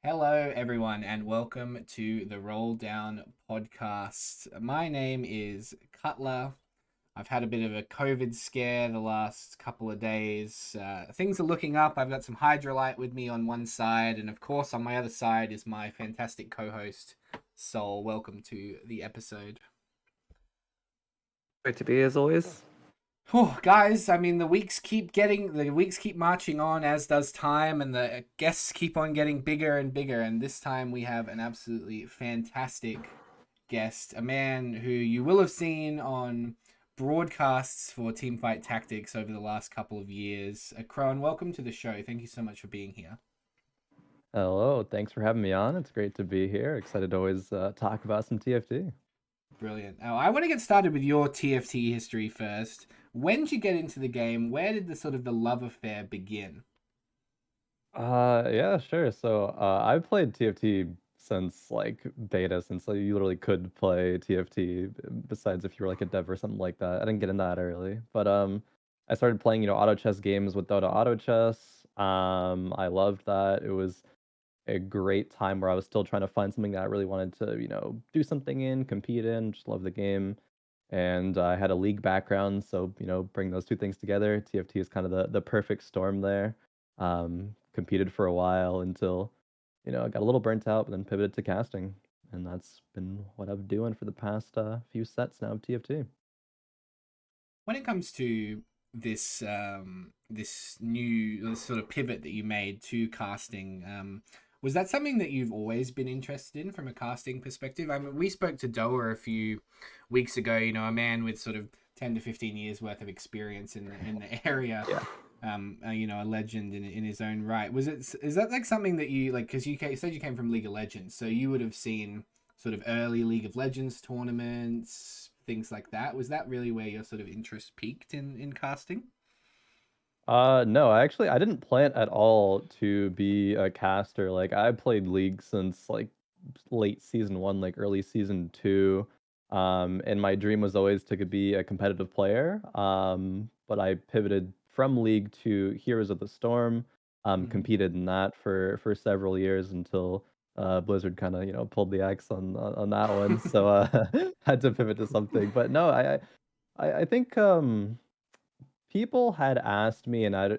Hello, everyone, and welcome to the Roll Down podcast. My name is Cutler. I've had a bit of a COVID scare the last couple of days. Things are looking up. I've got some Hydrolite with me on one side, and of course, on my other side is my fantastic co host, Sol. Welcome to the episode. Great to be as always. Oh, guys, I mean, the weeks keep marching on, as does time, and the guests keep on getting bigger and bigger. And this time we have an absolutely fantastic guest, a man who you will have seen on broadcasts for Teamfight Tactics over the last couple of years. Crowan, welcome to the show. Thank you so much for being here. Hello, thanks for having me on. It's great to be here. Excited to always talk about some TFT. Brilliant. Now, I want to get started with your TFT history first. When did you get into the game? Where did the sort of the love affair begin? Yeah, sure. So I've played TFT since like beta, since like, you literally could play TFT. Besides, if you were like a dev or something like that, I didn't get in that early. But I started playing auto chess games with Dota Auto Chess. I loved that. It was a great time where I was still trying to find something that I really wanted to do something in, compete in. Just love the game. And I had a league background, so bring those two things together. TFT is kind of the perfect storm there. Competed for a while until I got a little burnt out, but then pivoted to casting, and that's been what I've been doing for the past few sets now of TFT. When it comes to this sort of pivot that you made to casting, was that something that you've always been interested in from a casting perspective? I mean, we spoke to Doa a few weeks ago. You know, a man with sort of 10 to 15 years worth of experience in the area. Yeah. A legend in his own right. Is that like something that you like? Because you said you came from League of Legends, so you would have seen sort of early League of Legends tournaments, things like that. Was that really where your sort of interest peaked in casting? No, I didn't plan at all to be a caster. Like I played League since like late season 1, like early season 2. And my dream was always to be a competitive player. But I pivoted from League to Heroes of the Storm. Mm-hmm. Competed in that for several years until Blizzard kind of pulled the axe on that one. So had to pivot to something. But no, I think people had asked me, and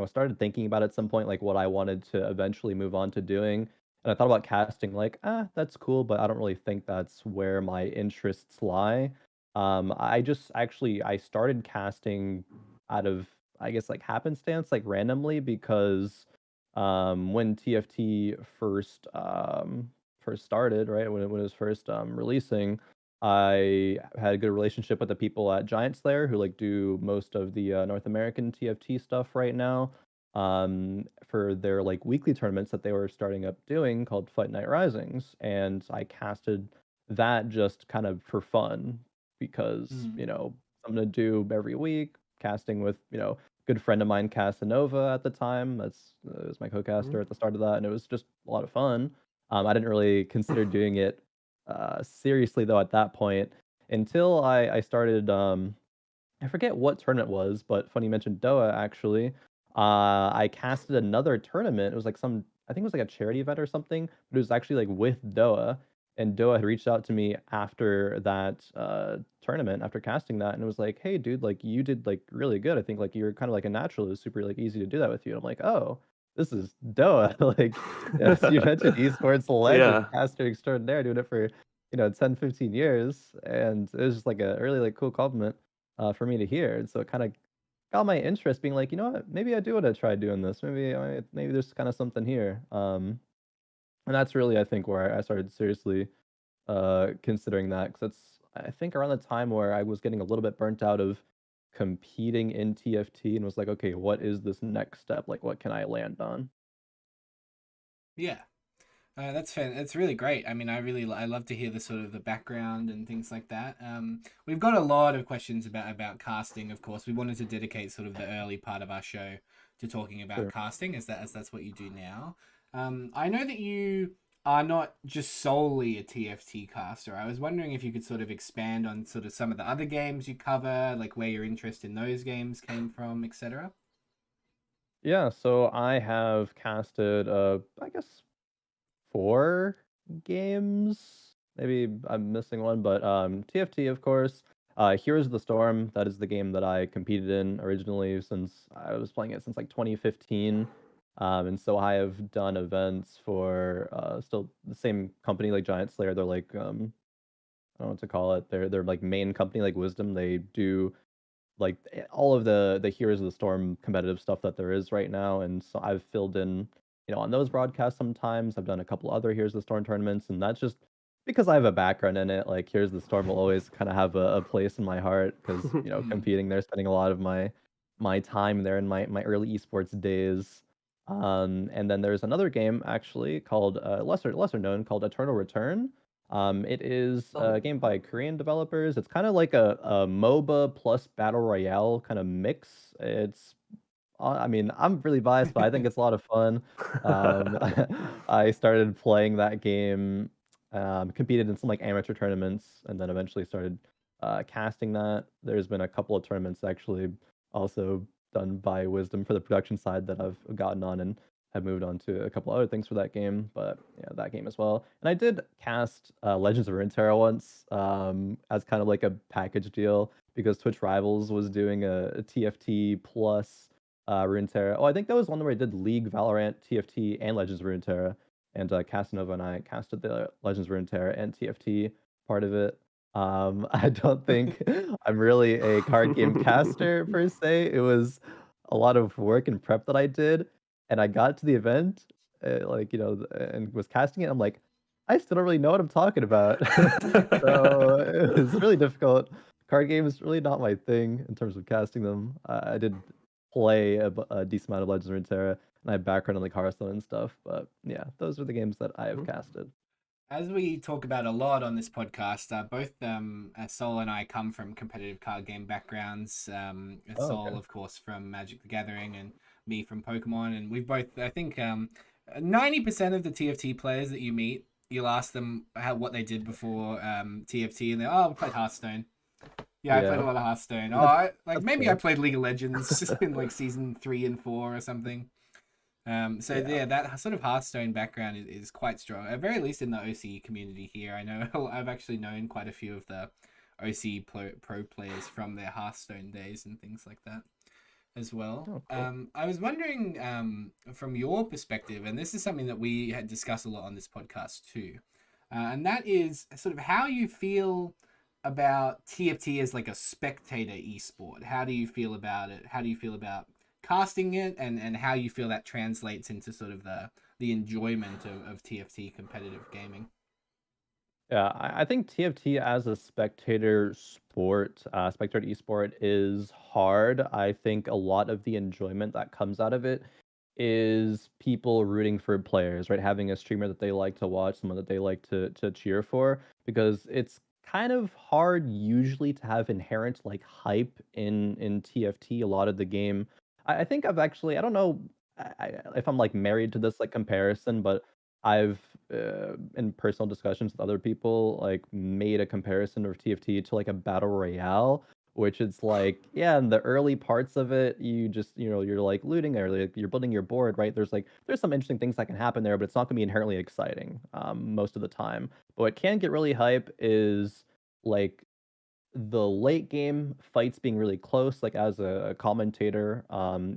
started thinking about at some point, like, what I wanted to eventually move on to doing, and I thought about casting, like, that's cool, but I don't really think that's where my interests lie." I just actually I started casting out of, I guess, like, happenstance, like, randomly because, when TFT first started, right, when it was first, releasing, I had a good relationship with the people at Giant Slayer who like do most of the North American TFT stuff right now. For their like weekly tournaments that they were starting up doing called Fight Night Risings, and I casted that just kind of for fun because Mm. something to do every week. Casting with good friend of mine Casanova at the time. That's was my co-caster at the start of that, and it was just a lot of fun. I didn't really consider doing it seriously though at that point until I started I forget what tournament it was, but funny you mentioned Doa actually. I casted another tournament. It was like some I think it was like a charity event or something, but it was actually like with Doa. And Doa had reached out to me after that tournament, after casting that, and it was like, "Hey, dude, like you did like really good. I think like you're kind of like a natural. It was super like easy to do that with you." And I'm like, "Oh, this is Doa." Like, yes, you mentioned esports legend, Yeah. caster extraordinaire, doing it for 10, 15 years, and it was just like a really like cool compliment for me to hear. And so it kind of got my interest, being like, you know what, maybe I do want to try doing this. Maybe there's kind of something here. And that's really, I think, where I started seriously considering that, because it's I think around the time where I was getting a little bit burnt out of competing in TFT and was like, okay, what is this next step? Like, what can I land on? Yeah. That's fair. That's really great. I mean, I love to hear the sort of the background and things like that. We've got a lot of questions about casting. Of course, we wanted to dedicate sort of the early part of our show to talking about Sure. casting, as that's what you do now. I know that you are not just solely a TFT caster. I was wondering if you could sort of expand on sort of some of the other games you cover, like where your interest in those games came from, etc. Yeah, so I have casted, I guess 4 games. Maybe I'm missing one, but TFT, of course. Heroes of the Storm, that is the game that I competed in originally since I was playing it since like 2015. And so I have done events for still the same company like Giant Slayer. They're like I don't know what to call it. They're like main company like Wisdom. They do like all of the Heroes of the Storm competitive stuff that there is right now, and so I've filled in, on those broadcasts sometimes. I've done a couple other Heroes of the Storm tournaments, and that's just because I have a background in it. Like Heroes of the Storm will always kind of have a place in my heart because Mm. competing there, spending a lot of my time there in my early esports days. And then there's another game actually called lesser known called Eternal Return. It is Oh, a game by Korean developers. It's kind of like a MOBA plus battle royale kind of mix. I mean, I'm really biased, but I think it's a lot of fun. Um, I started playing that game, competed in some like amateur tournaments, and then eventually started casting that. There's been a couple of tournaments actually also done by Wisdom for the production side that I've gotten on and have moved on to a couple other things for that game, but yeah, that game as well. And I did cast Legends of Runeterra once as kind of like a package deal because Twitch Rivals was doing a TFT plus Runeterra. Oh, I think that was one where I did League, Valorant, TFT, and Legends of Runeterra. And Casanova and I casted the Legends of Runeterra and TFT part of it. I don't think I'm really a card game caster per se. It was a lot of work and prep that I did, and I got to the event, and was casting it. I'm like, I still don't really know what I'm talking about. So it was really difficult. Card games really not my thing in terms of casting them. I did play a decent amount of Legends of Runeterra, and I have background in like Hearthstone and stuff. But yeah, those are the games that I have casted. As we talk about a lot on this podcast, both Sol and I come from competitive card game backgrounds. Oh, Sol, okay. of course, from Magic the Gathering, and me from Pokemon. And we've both, I think, 90% of the TFT players that you meet, you'll ask them what they did before TFT, and they're, oh, we played Hearthstone. Yeah, I played a Yeah, lot of Hearthstone. Oh, that's like that's maybe I cool. played League of Legends in like season 3 and 4 or something. So Yeah. yeah, that sort of Hearthstone background is quite strong. At very least in the OC community here, I know I've actually known quite a few of the OC pro players from their Hearthstone days and things like that as well. Oh, cool. I was wondering, from your perspective, and this is something that we had discussed a lot on this podcast too, and that is sort of how you feel about TFT as like a spectator esport. How do you feel about it? How do you feel about casting it, and how you feel that translates into sort of the enjoyment of TFT competitive gaming? Yeah, I think TFT as a spectator sport, spectator esport is hard. I think a lot of the enjoyment that comes out of it is people rooting for players, right? Having a streamer that they like to watch, someone that they like to cheer for, because it's kind of hard usually to have inherent like hype in TFT. A lot of the game, I think I've actually, I don't know if I'm like married to this like comparison, but I've in personal discussions with other people like made a comparison of TFT to like a battle royale, which it's like, yeah, in the early parts of it, you just, you're like looting or like you're building your board, right? There's some interesting things that can happen there, but it's not gonna be inherently exciting most of the time. But what can get really hype is like the late game fights being really close. Like as a commentator,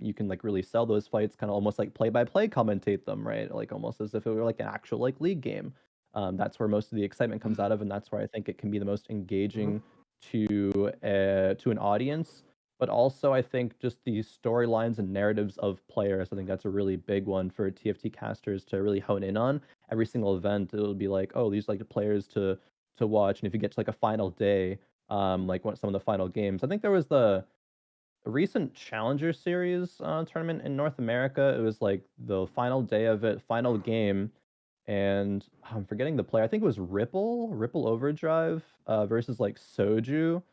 you can like really sell those fights, kind of almost like play by play commentate them, right? Like almost as if it were like an actual like league game. That's where most of the excitement comes Mm. out of, and that's where I think it can be the most Mhm. engaging to an audience. But also, I think just the storylines and narratives of players. I think that's a really big one for TFT casters to really hone in on. Every single event, it'll be like, oh, these like the players to watch, and if you get to like a final day, like what some of the final games. I think there was the recent Challenger Series tournament in North America. It was like the final day of it, final game, and I'm forgetting the player. I think it was Ripple Overdrive versus like Soju.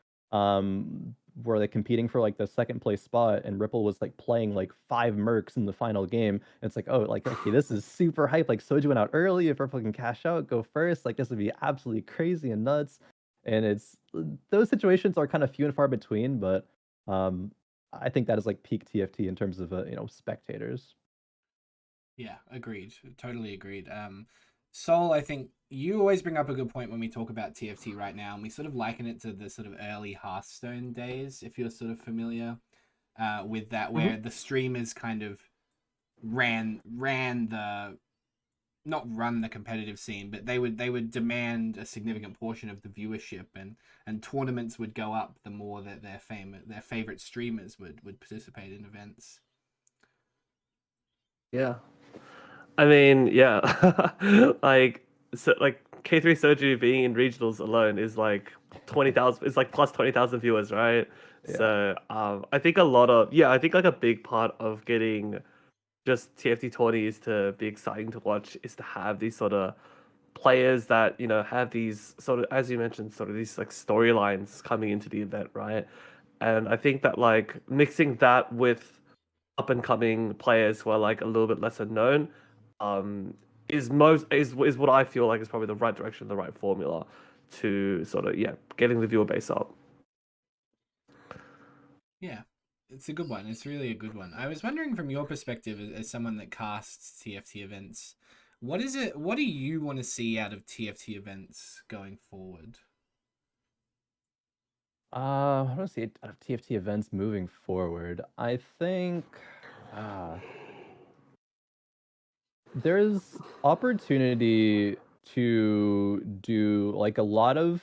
Were they competing for like the second place spot, and Ripple was like playing like 5 mercs in the final game. And it's like, oh, like okay, this is super hype. Like Soju went out early. If Ripple can cash out, go first. Like this would be absolutely crazy and nuts. And it's those situations are kind of few and far between, but um, I think that is like peak TFT in terms of spectators. Yeah, agreed. Totally agreed. Soul, I think you always bring up a good point when we talk about TFT right now, and we sort of liken it to the sort of early Hearthstone days, if you're sort of familiar with that, Mhm. where the streamers kind of ran the not run the competitive scene, but they would demand a significant portion of the viewership, and tournaments would go up the more that their favorite streamers would participate in events. Yeah. I mean, yeah. like like K3 Soju being in regionals alone is like 20,000, it's like plus 20,000 viewers, right? Yeah. So I think a lot of, yeah, I think like a big part of getting just TFT 20s to be exciting to watch is to have these sort of players that, you know, have these sort of, as you mentioned, sort of these like storylines coming into the event, right? And I think that like mixing that with up and coming players who are like a little bit lesser known, um, is what I feel like is probably the right direction, the right formula to sort of, yeah, getting the viewer base up. Yeah, it's a good one. It's really a good one. I was wondering from your perspective as someone that casts TFT events, what is it? What do you want to see out of TFT events going forward? I don't see it out of TFT events moving forward. I think uh, there's opportunity to do like a lot of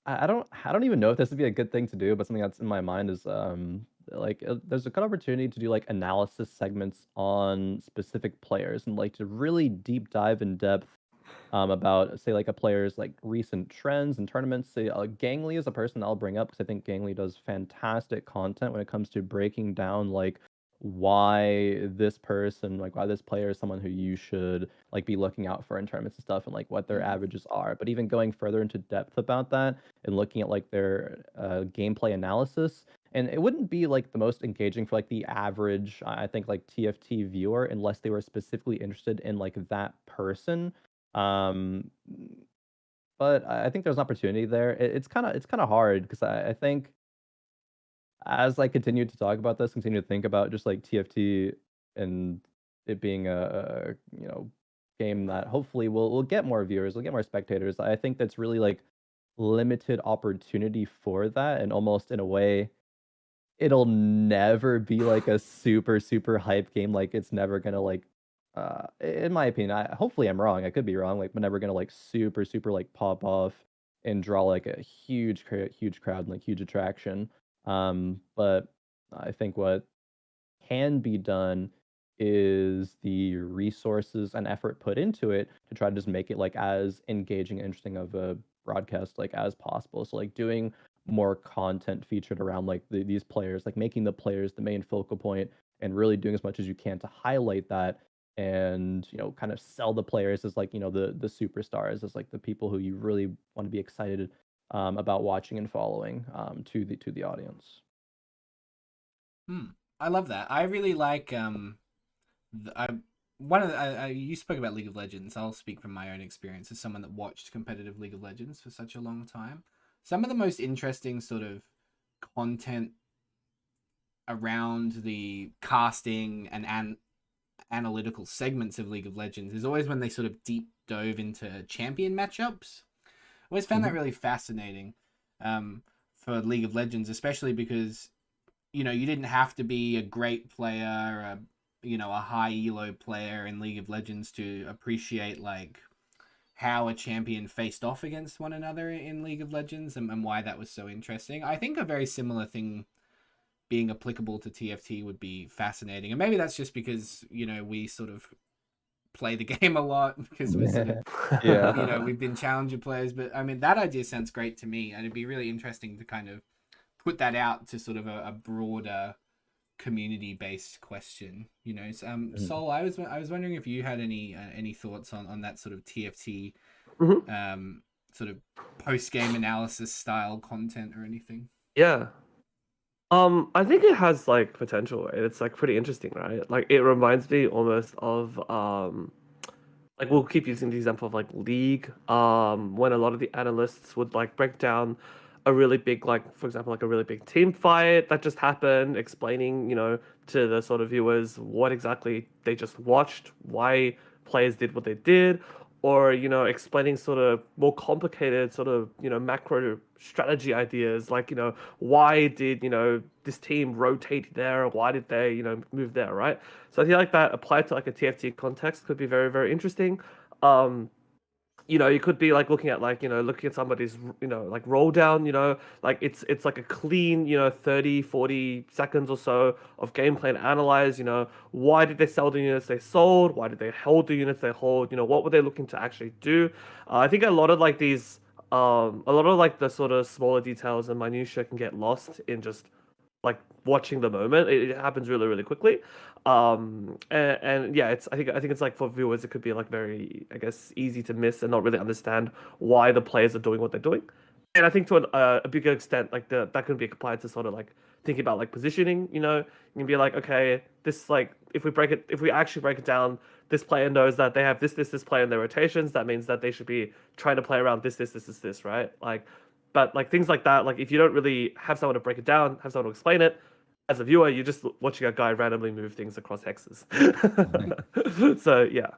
I don't even know if this would be a good thing to do, but something that's in my mind is like there's a good opportunity to do like analysis segments on specific players and like to really deep dive in depth about say like a player's like recent trends and tournaments. Say Gangly is a person I'll bring up because I think Gangly does fantastic content when it comes to breaking down like why this player is someone who you should like be looking out for in tournaments and stuff and like what their averages are. But even going further into depth about that and looking at like their gameplay analysis. And it wouldn't be like the most engaging for like the average, I think, like TFT viewer, unless they were specifically interested in like that person. um, but I think there's an opportunity there. It's kind of hard because I think as I continue to talk about this, continue to think about just like TFT and it being a game that hopefully will get more viewers, will get more spectators. I think that's really like limited opportunity for that, and almost in a way it'll never be like a super, super hype game, like, it's never gonna, like, in my opinion, hopefully I'm wrong, I could be wrong, like, but never gonna, like, super, super, like, pop off and draw, like, a huge crowd and, like, huge attraction. But I think what can be done is the resources and effort put into it to try to just make it like as engaging and interesting of a broadcast like as possible. So like doing more content featured around like these players, like making the players the main focal point and really doing as much as you can to highlight that and kind of sell the players as like the superstars, as like the people who you really want to be excited about watching and following to the audience. Hmm. I love that. I really like I one of you spoke about League of Legends. I'll speak from my own experience as someone that watched competitive League of Legends for such a long time. Some of the most interesting sort of content around the casting and analytical segments of League of Legends is always when they sort of deep dove into champion matchups. I always found that Mhm. really fascinating for League of Legends, especially because you didn't have to be a great player, a high elo player in League of Legends to appreciate like how a champion faced off against one another in League of Legends, and why that was so interesting. I think a very similar thing being applicable to TFT would be fascinating. And maybe that's just because, we sort of play the game a lot because we're sort of, Yeah. we've been challenger players. But I mean, that idea sounds great to me. And it'd be really interesting to kind of put that out to sort of a broader community based question. So, Mhm. Sol, I was wondering if you had any thoughts on that sort of TFT Mhm. sort of post game analysis style content or anything. Yeah. I think it has like potential. Right? It's like pretty interesting, right? Like it reminds me almost of like we'll keep using the example of like League, when a lot of the analysts would like break down a really big, like for example, like a really big team fight that just happened, explaining, to the sort of viewers what exactly they just watched, why players did what they did, or explaining sort of more complicated sort of macro strategy ideas, like why did this team rotate there, or why did they move there, right? So I feel like that applied to like a TFT context could be very, very interesting. um you could be like looking at looking at somebody's like roll down, like it's like a clean 30-40 seconds or so of gameplay and analyze, why did they sell the units they sold, why did they hold the units they hold, what were they looking to actually do. I think a lot of like these a lot of like the sort of smaller details and minutia can get lost in just like watching the moment. It happens really, really quickly. And yeah, I think it's like for viewers it could be like very, I guess, easy to miss and not really understand why the players are doing what they're doing. And I think to a bigger extent, like that can be applied to sort of like thinking about like positioning. You can be like, okay, this, like, if we actually break it down, this player knows that they have this player in their rotations. That means that they should be trying to play around this, right? Like, but like things like that, like if you don't really have someone to break it down, have someone to explain it, as a viewer, you're just watching a guy randomly move things across hexes. So yeah.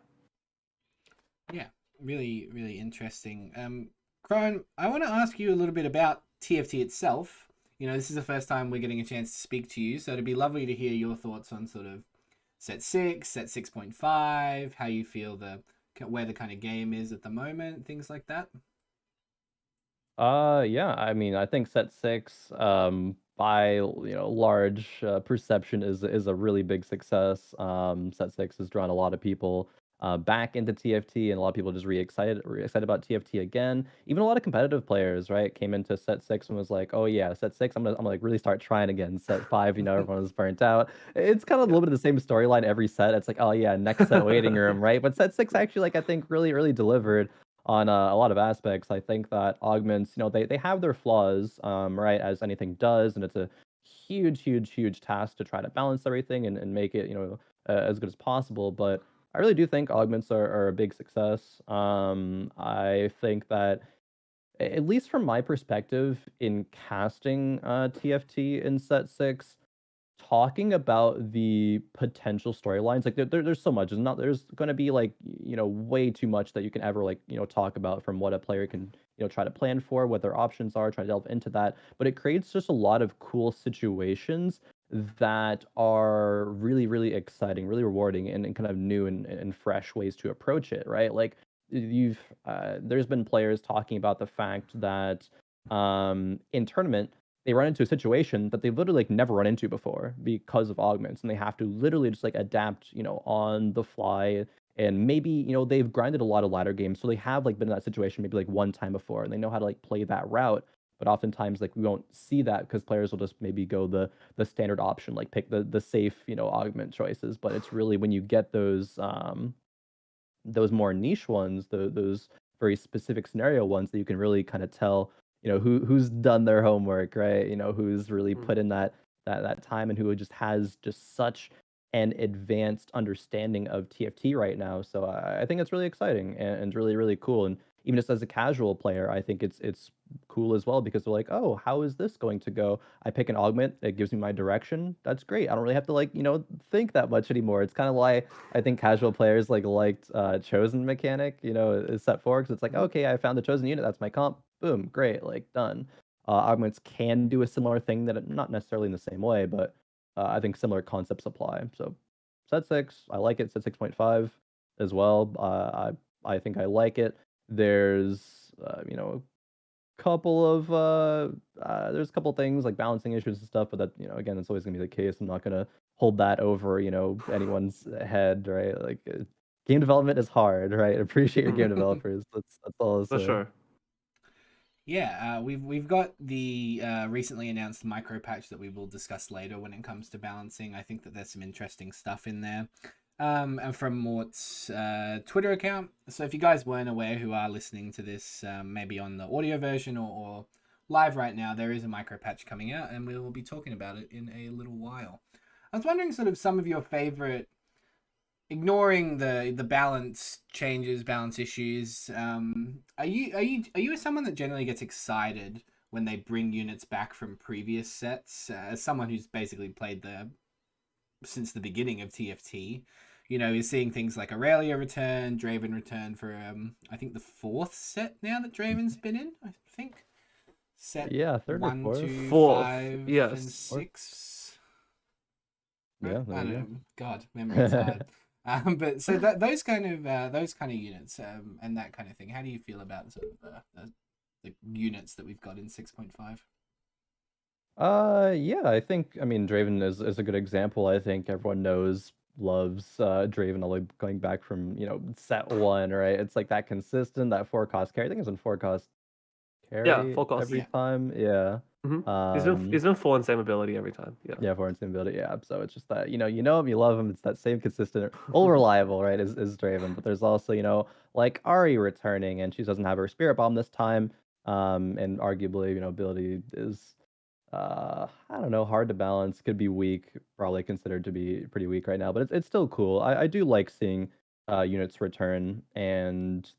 Yeah, really, really interesting. Crone, I want to ask you a little bit about TFT itself. This is the first time we're getting a chance to speak to you, so it'd be lovely to hear your thoughts on sort of set 6, set 6.5, how you feel where the kind of game is at the moment, things like that. Yeah, I mean, I think set 6, by, large, perception is a really big success. Set 6 has drawn a lot of people, back into TFT, and a lot of people just re-excited about TFT again. Even a lot of competitive players, right, came into set 6 and was like, "Oh, yeah, set 6, I'm gonna, like, really start trying again." Set 5, everyone was burnt out. It's kinda a Yeah. little bit of the same storyline every set. It's like, "Oh, yeah, next set waiting room," right? But set 6 actually, like, I think really, really delivered on a lot of aspects. I think that augments, they have their flaws, right, as anything does, and it's a huge, huge, huge task to try to balance everything and make it, as good as possible. But I really do think augments are a big success. I think that at least from my perspective in casting TFT in set 6, talking about the potential storylines, like there's so much. There's gonna be like, way too much that you can ever like, talk about from what a player can, try to plan for, what their options are, try to delve into that. But it creates just a lot of cool situations that are really, really exciting, really rewarding, and kind of new and fresh ways to approach it, right? Like you've there's been players talking about the fact that in tournament they run into a situation that they've literally like never run into before because of augments, and they have to literally just like adapt, on the fly. And maybe, they've grinded a lot of ladder games, so they have like been in that situation maybe like one time before, and they know how to like play that route. But oftentimes, like we won't see that because players will just maybe go the standard option, like pick the safe, augment choices. But it's really when you get those more niche ones, those very specific scenario ones that you can really kind of tell, who's done their homework, right? Who's really Mm. put in that time, and who just has just such an advanced understanding of TFT right now. So I think it's really exciting and really, really cool. And even just as a casual player, I think it's cool as well because they're like, oh, how is this going to go? I pick an augment, it gives me my direction. That's great. I don't really have to like, think that much anymore. It's kind of why I think casual players like liked chosen mechanic, is set 4 because it's like, Mhm. okay, I found the chosen unit, that's my comp. Boom, great, like done. Augments can do a similar thing not necessarily in the same way, but I think similar concepts apply. So set 6, I like it. Set 6.5 as well. I think I like it. There's couple of there's a couple things like balancing issues and stuff, but that, again, that's always gonna be the case. I'm not gonna hold that over, anyone's head, right? Like game development is hard, right? Appreciate your game developers. That's all I'll For say. sure. Yeah, we've got the recently announced micro patch that we will discuss later when it comes to balancing. I think that there's some interesting stuff in there. And from Mort's Twitter account. So if you guys weren't aware, who are listening to this, maybe on the audio version or live right now, there is a micro patch coming out, and we will be talking about it in a little while. I was wondering sort of some of your favorite, ignoring the balance changes, balance issues. Are you someone that generally gets excited when they bring units back from previous sets? As someone who's basically played since the beginning of TFT, you're seeing things like Aurelia return, Draven return for I think the 4th set now that Draven's been in. I think set Yeah, third or 1, fourth. 2, Fourth, 5, and yes. 6. Yeah, Right? there I you don't go. know. God, memory's hard. But so those kind of units and that kind of thing. How do you feel about sort of the units that we've got in 6.5? Yeah, I mean, Draven is a good example. I think everyone loves Draven all the way going back from, set one, right? It's like that consistent, that 4 cost carry. I think it's in 4 cost Yeah, carry 4 cost. every Yeah. time. Yeah. He's been 4 and same ability every time. Yeah. Yeah, for instant ability, yeah. So it's just that, you know him, you love him. It's that same consistent, all reliable, right? Is Draven. But there's also, like Ari returning, and she doesn't have her spirit bomb this time. And arguably, ability is I don't know, hard to balance. Could be weak, probably considered to be pretty weak right now, but it's still cool. I do like seeing units return and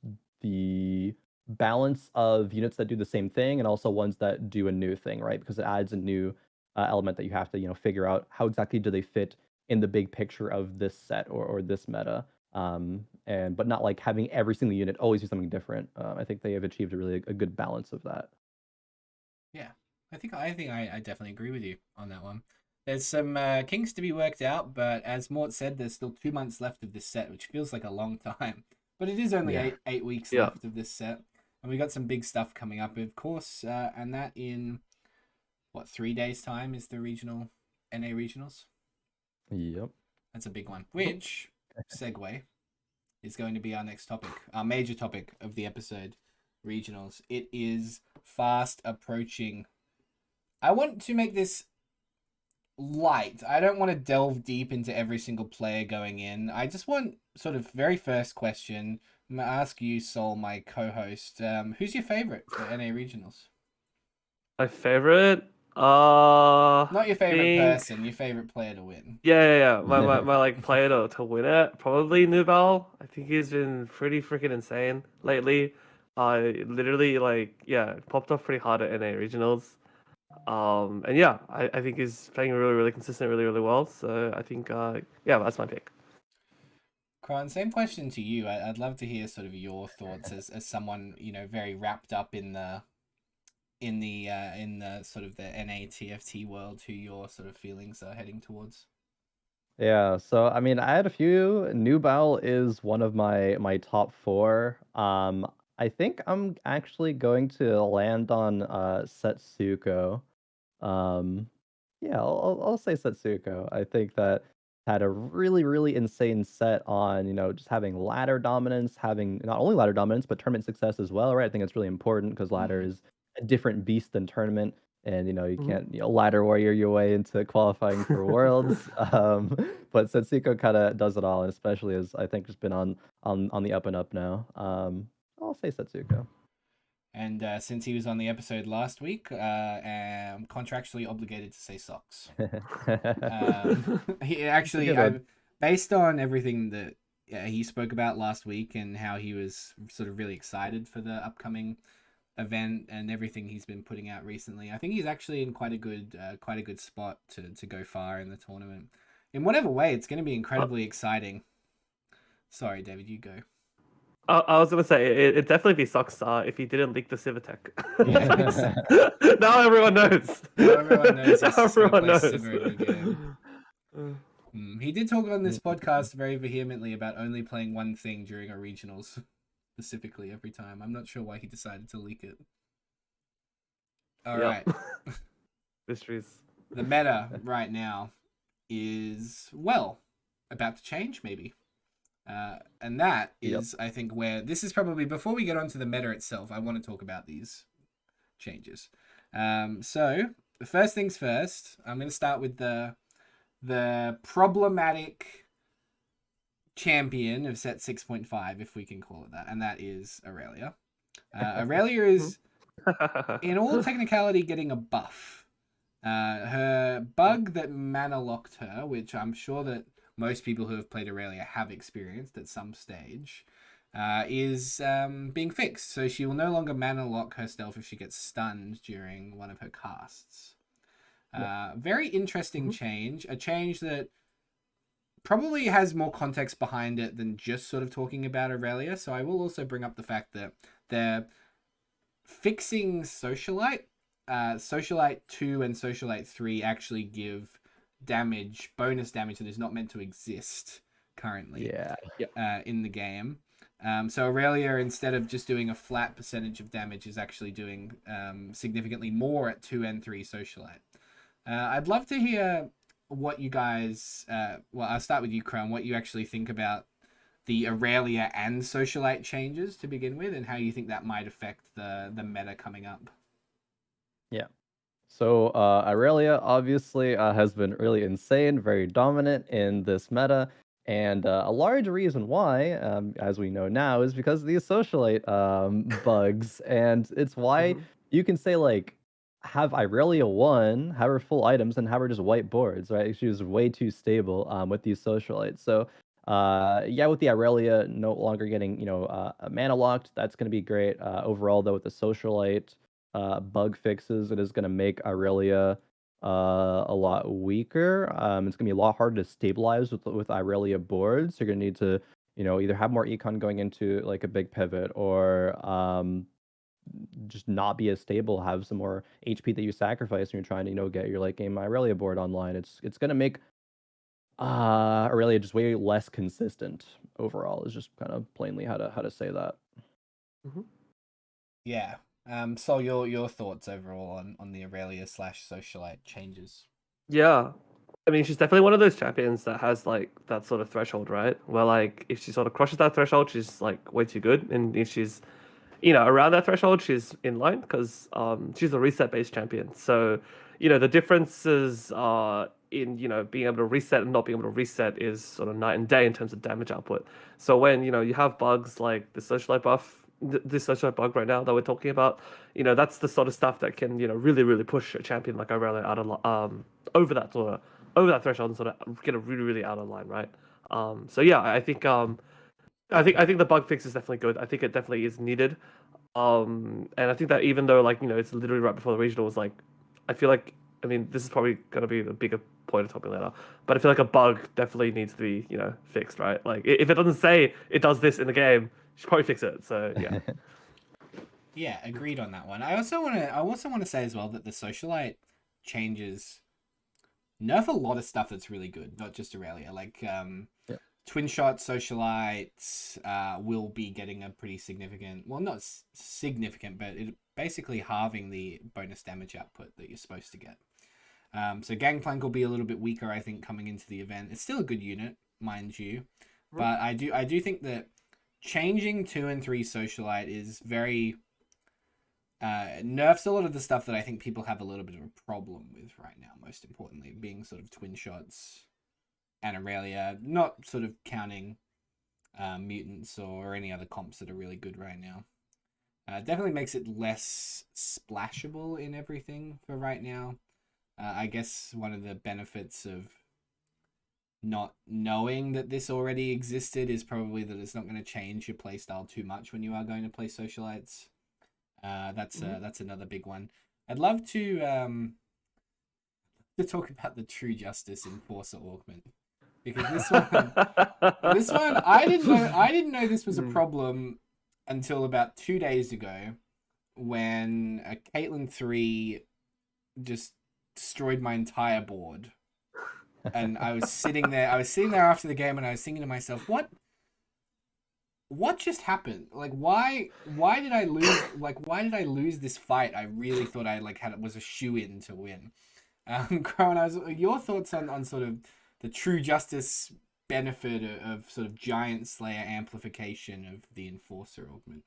the balance of units that do the same thing and also ones that do a new thing, right? Because it adds a new element that you have to, figure out how exactly do they fit in the big picture of this set or this meta. And but not like having every single unit always do something different. I think they have achieved a good balance of that. Yeah, I think I definitely agree with you on that one. There's some kinks to be worked out, but as Mort said, there's still 2 months left of this set, which feels like a long time. But it is only Yeah. eight weeks Yeah. left of this set, and we got some big stuff coming up, of course. And that in what 3 days' time is the regional NA regionals. Yep. That's a big one. Which segue is going to be our next topic, our major topic of the episode, regionals. It is fast approaching. I want to make this light. I don't want to delve deep into every single player going in. I just want sort of very first question. I'm gonna ask you, Sol, my co-host. Who's your favorite for NA regionals? My favorite? Not your favorite think... person, your favorite player to win. Yeah. My like player to win it, probably Nubel. I think he's been pretty freaking insane lately. Literally popped off pretty hard at NA regionals. And yeah, I think he's playing really consistent, really well. So I think that's my pick. Kron, same question to you. I'd love to hear sort of your thoughts as someone very wrapped up in the sort of the NA TFT world. Who your sort of feelings are heading towards? Yeah, so I mean, I had a few. Nubal is one of my top 4. I think I'm actually going to land on Setsuko. Yeah, I'll say Setsuko. I think that had a really insane set on, just having ladder dominance, having not only ladder dominance but tournament success as well, right? I think it's really important because ladder is a different beast than tournament, and you can't ladder warrior your way into qualifying for worlds. But Setsuko kind of does it all, and especially as I think just been on the up and up now. I'll say Setsuko. And since he was on the episode last week, I'm contractually obligated to say socks. He actually, based on everything that he spoke about last week and how he was sort of really excited for the upcoming event and everything he's been putting out recently, I think he's actually in quite a good spot to go far in the tournament. In whatever way, it's going to be incredibly exciting. Sorry, David, you go. I was gonna say it definitely be Sockstar if he didn't leak the Civitek. Yeah, Now everyone knows. Now everyone knows. Now everyone knows. Every game. He did talk on this podcast very vehemently about only playing one thing during our regionals, specifically every time. I'm not sure why he decided to leak it. All right. Mysteries. The meta right now is about to change, maybe. And that is, I think, where this is probably, before we get onto the meta itself, I want to talk about these changes. So the first things first, I'm going to start with the problematic champion of set 6.5, if we can call it that, and that is Aurelia. Aurelia is, in all technicality, getting a buff. Her bug that mana locked her, which I'm sure that most people who have played Aurelia have experienced at some stage, is being fixed. So she will no longer mana lock herself if she gets stunned during one of her casts. Very interesting change. A change that probably has more context behind it than just sort of talking about Aurelia. So I will also bring up the fact that they're fixing Socialite. Socialite 2 and Socialite 3 actually give bonus damage that is not meant to exist currently in the game. So Aurelia, instead of just doing a flat percentage of damage, is actually doing significantly more at 2 and 3 Socialite. I'd love to hear what you guys... well, I'll start with you, Chrome. What you actually think about the Aurelia and Socialite changes to begin with, and how you think that might affect the meta coming up. Yeah. So Aurelia obviously has been really insane, very dominant in this meta. And a large reason why, as we know now, is because of these socialite bugs. And it's why you can say, like, have Aurelia 1, have her full items, and have her just white boards, right? She was way too stable with these socialites. So, yeah, with the Aurelia no longer getting, mana locked, that's going to be great. Overall, though, with the socialite bug fixes, it is going to make Aurelia a lot weaker. It's gonna be a lot harder to stabilize with Aurelia boards. You're gonna need to, either have more econ going into like a big pivot, or just not be as stable. Have some more HP that you sacrifice when you're trying to, get your late game Aurelia board online. It's gonna make Aurelia just way less consistent overall. Is just kind of plainly how to say that. Yeah. So your thoughts overall on the Aurelia / Socialite changes? Yeah, I mean, she's definitely one of those champions that has like that sort of threshold, right? Where like if she sort of crushes that threshold, she's like way too good, and if she's around that threshold, she's in line because she's a reset based champion. So the differences are in being able to reset and not being able to reset is sort of night and day in terms of damage output. So when you have bugs like the socialite buff, this socialite bug right now that we're talking about, that's the sort of stuff that can really really push a champion like Aurelia out of over that threshold and sort of get it really really out of line, right? So yeah, I think the bug fix is definitely good. I think it definitely is needed. And I think that even though it's literally right before the regionals, like I feel like, I mean, this is probably gonna be the bigger point of topic later, but I feel like a bug definitely needs to be fixed, right? Like if it doesn't say it does this in the game, you should probably fix it. So yeah. Yeah, agreed on that one. I also want to say as well that the socialite changes nerf a lot of stuff that's really good, not just Aurelia. Like Twin Shot Socialite will be getting a pretty significant, well, not significant, but it basically halving the bonus damage output that you're supposed to get. So Gangplank will be a little bit weaker, I think, coming into the event. It's still a good unit, mind you, but I do think that changing 2 and 3 Socialite is very nerfs a lot of the stuff that I think people have a little bit of a problem with right now. Most importantly, being sort of Twin Shots and Aurelia, not sort of counting mutants or any other comps that are really good right now. Definitely makes it less splashable in everything for right now. I guess one of the benefits of not knowing that this already existed is probably that it's not going to change your playstyle too much when you are going to play Socialites. That's another big one. I'd love to talk about the True Justice Enforcer augment, because this one I didn't know this was a problem until about 2 days ago, when a Caitlyn 3 just destroyed my entire board, and I was sitting there after the game, and I was thinking to myself, what just happened? Like, why did I lose? Like, why did I lose this fight? I really thought I was a shoe-in to win. Crowan, your thoughts on sort of the True Justice benefit of sort of Giant Slayer amplification of the Enforcer augment?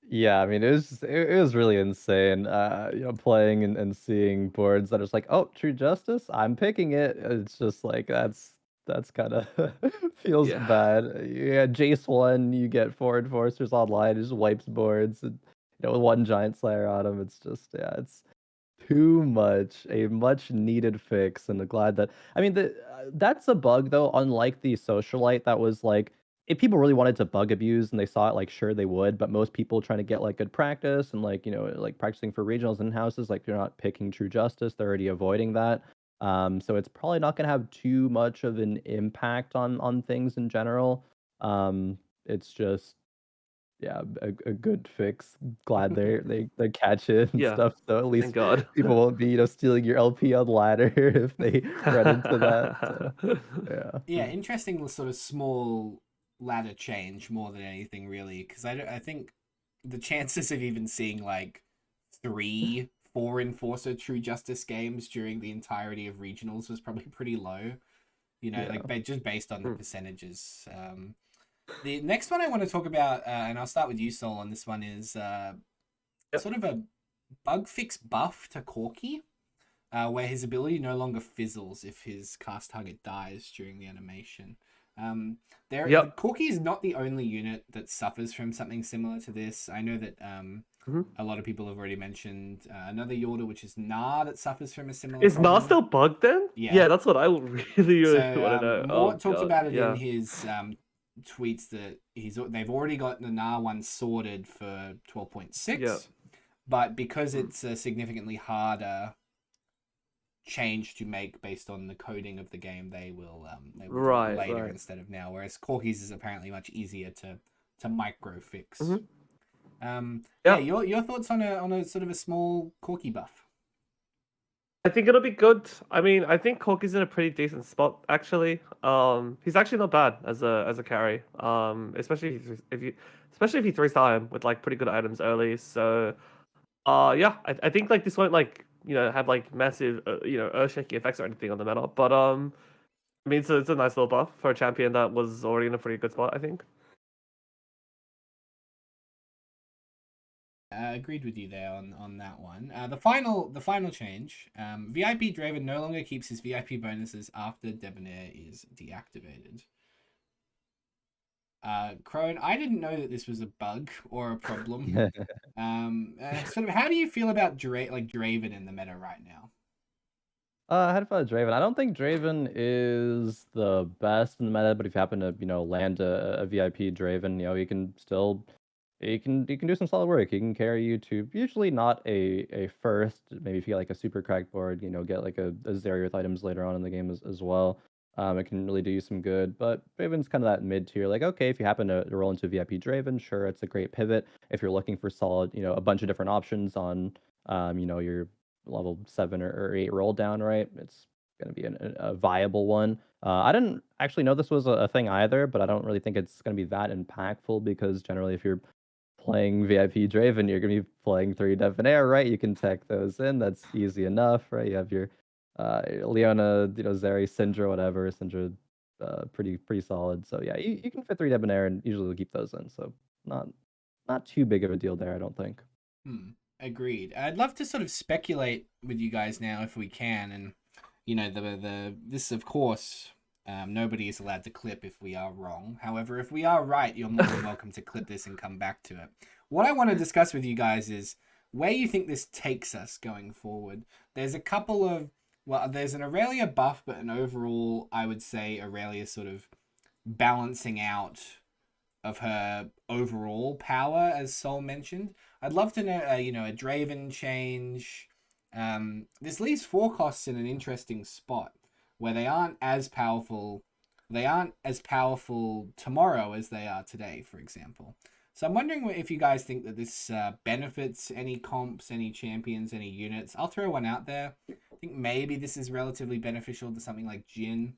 Yeah, I mean, it was really insane. Playing and seeing boards that are just like, oh, True Justice, I'm picking it. It's just like that's kind of feels bad. Yeah, Jace 1, you get 4 Enforcers online, it just wipes boards, and with 1 Giant Slayer on them. It's just, yeah, it's too much. A much needed fix, and I'm glad that, I mean, that's a bug though. Unlike the Socialite, that was like, if people really wanted to bug abuse and they saw it, like, sure they would. But most people trying to get like good practice and like like practicing for regionals and houses, like, they're not picking True Justice. They're already avoiding that. So it's probably not going to have too much of an impact on things in general. It's just yeah, a good fix. Glad they catch it and Yeah, stuff. So at thank least God. people won't be stealing your LP on ladder if they run into that. So yeah. Yeah, interesting sort of small ladder change more than anything really, because I think the chances of even seeing like 3, 4 Enforcer True Justice games during the entirety of regionals was probably pretty low. Yeah. Like just based on the Mm. percentages. The next one I want to talk about, and I'll start with you, Sol, on this one, is Yep. sort of a bug fix buff to Corki, where his ability no longer fizzles if his cast target dies during the animation. Yep. Corki is not the only unit that suffers from something similar to this. I know that Mhm. a lot of people have already mentioned another Yorda, which is Gnar, that suffers from a similar Is Gnar problem. still bugged then? Yeah. Yeah, that's what I really, really So want to know. Oh Mort talked God, about it in yeah. his tweets that they've already got the Gnar one sorted for 12.6, Yeah. but because Mm. it's a significantly harder change to make based on the coding of the game, they will do it Right, later right. instead of now. Whereas Corky's is apparently much easier to micro fix. Mhm. Yeah, Yeah. your thoughts on a sort of a small Corky buff? I think it'll be good. I mean, I think Corky's in a pretty decent spot actually. He's actually not bad as a carry. Especially especially if you 3-star him with like pretty good items early. So, yeah, I think like this won't like have like massive earth-shaking effects or anything on the meta. But I mean, it's a nice little buff for a champion that was already in a pretty good spot. I think. Agreed with you there on that one. The final change. VIP Draven no longer keeps his VIP bonuses after Debonair is deactivated. Crone, I didn't know that this was a bug or a problem. Sort of, how do you feel about Draven in the meta right now? I had fun with Draven. I don't think Draven is the best in the meta, but if you happen to, land a VIP Draven, you can still you can do some solid work. He can carry you to usually not a first. Maybe if you get like a super crack board, get like a Zeri with items later on in the game as well. It can really do you some good. But Draven's kind of that mid tier. Like, okay, if you happen to roll into VIP Draven, sure, it's a great pivot. If you're looking for solid, a bunch of different options on your level 7 or 8 roll down, right? It's going to be a viable one. I didn't actually know this was a thing either, but I don't really think it's going to be that impactful because generally, if you're playing VIP Draven, you're going to be playing 3 Debonair, right? You can tech those in. That's easy enough, right? You have your Leona, Zeri, Syndra, whatever. Syndra, pretty solid. So yeah, you can fit 3 Debonair and usually keep those in. So not too big of a deal there, I don't think. Agreed. I'd love to sort of speculate with you guys now if we can, and this of course nobody is allowed to clip if we are wrong. However, if we are right, you're more than welcome to clip this and come back to it. What I want to discuss with you guys is where you think this takes us going forward. There's a couple of there's an Aurelia buff, but an overall, I would say Aurelia sort of balancing out of her overall power, as Sol mentioned. I'd love to know, a Draven change. This leaves 4 costs in an interesting spot where they aren't as powerful. They aren't as powerful tomorrow as they are today, for example. So I'm wondering if you guys think that this benefits any comps, any champions, any units. I'll throw one out there. I think maybe this is relatively beneficial to something like Jhin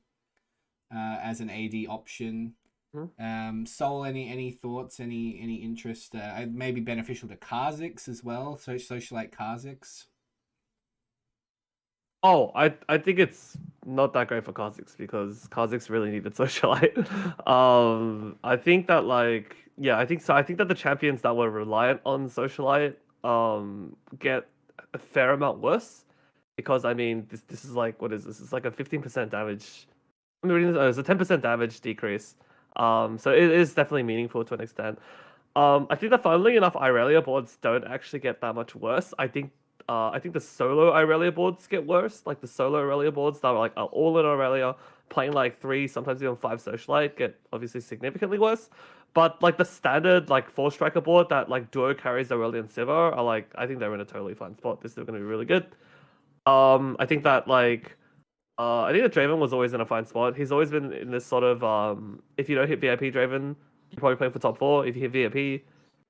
as an AD option. Sol, any thoughts, any interest? Maybe beneficial to Kha'Zix as well. So socialite Kha'Zix. Oh, I think it's not that great for Kha'Zix because Kha'Zix really needed socialite. I think that like yeah, I think so. I think that the champions that were reliant on socialite get a fair amount worse because I mean this is like what is this? It's like a 15% damage. I mean, it's a 10% damage decrease. So it is definitely meaningful to an extent. I think that funnily enough, Irelia boards don't actually get that much worse. I think the solo Irelia boards get worse. Like the solo Irelia boards that are all in Irelia, playing like 3, sometimes even 5 socialite, get obviously significantly worse. But like the standard like 4 striker board that like duo carries Irelia and Sivir are like I think they're in a totally fine spot. This is going to be really good. I think that like I think that Draven was always in a fine spot. He's always been in this sort of if you don't hit VIP Draven, you're probably playing for top 4. If you hit VIP,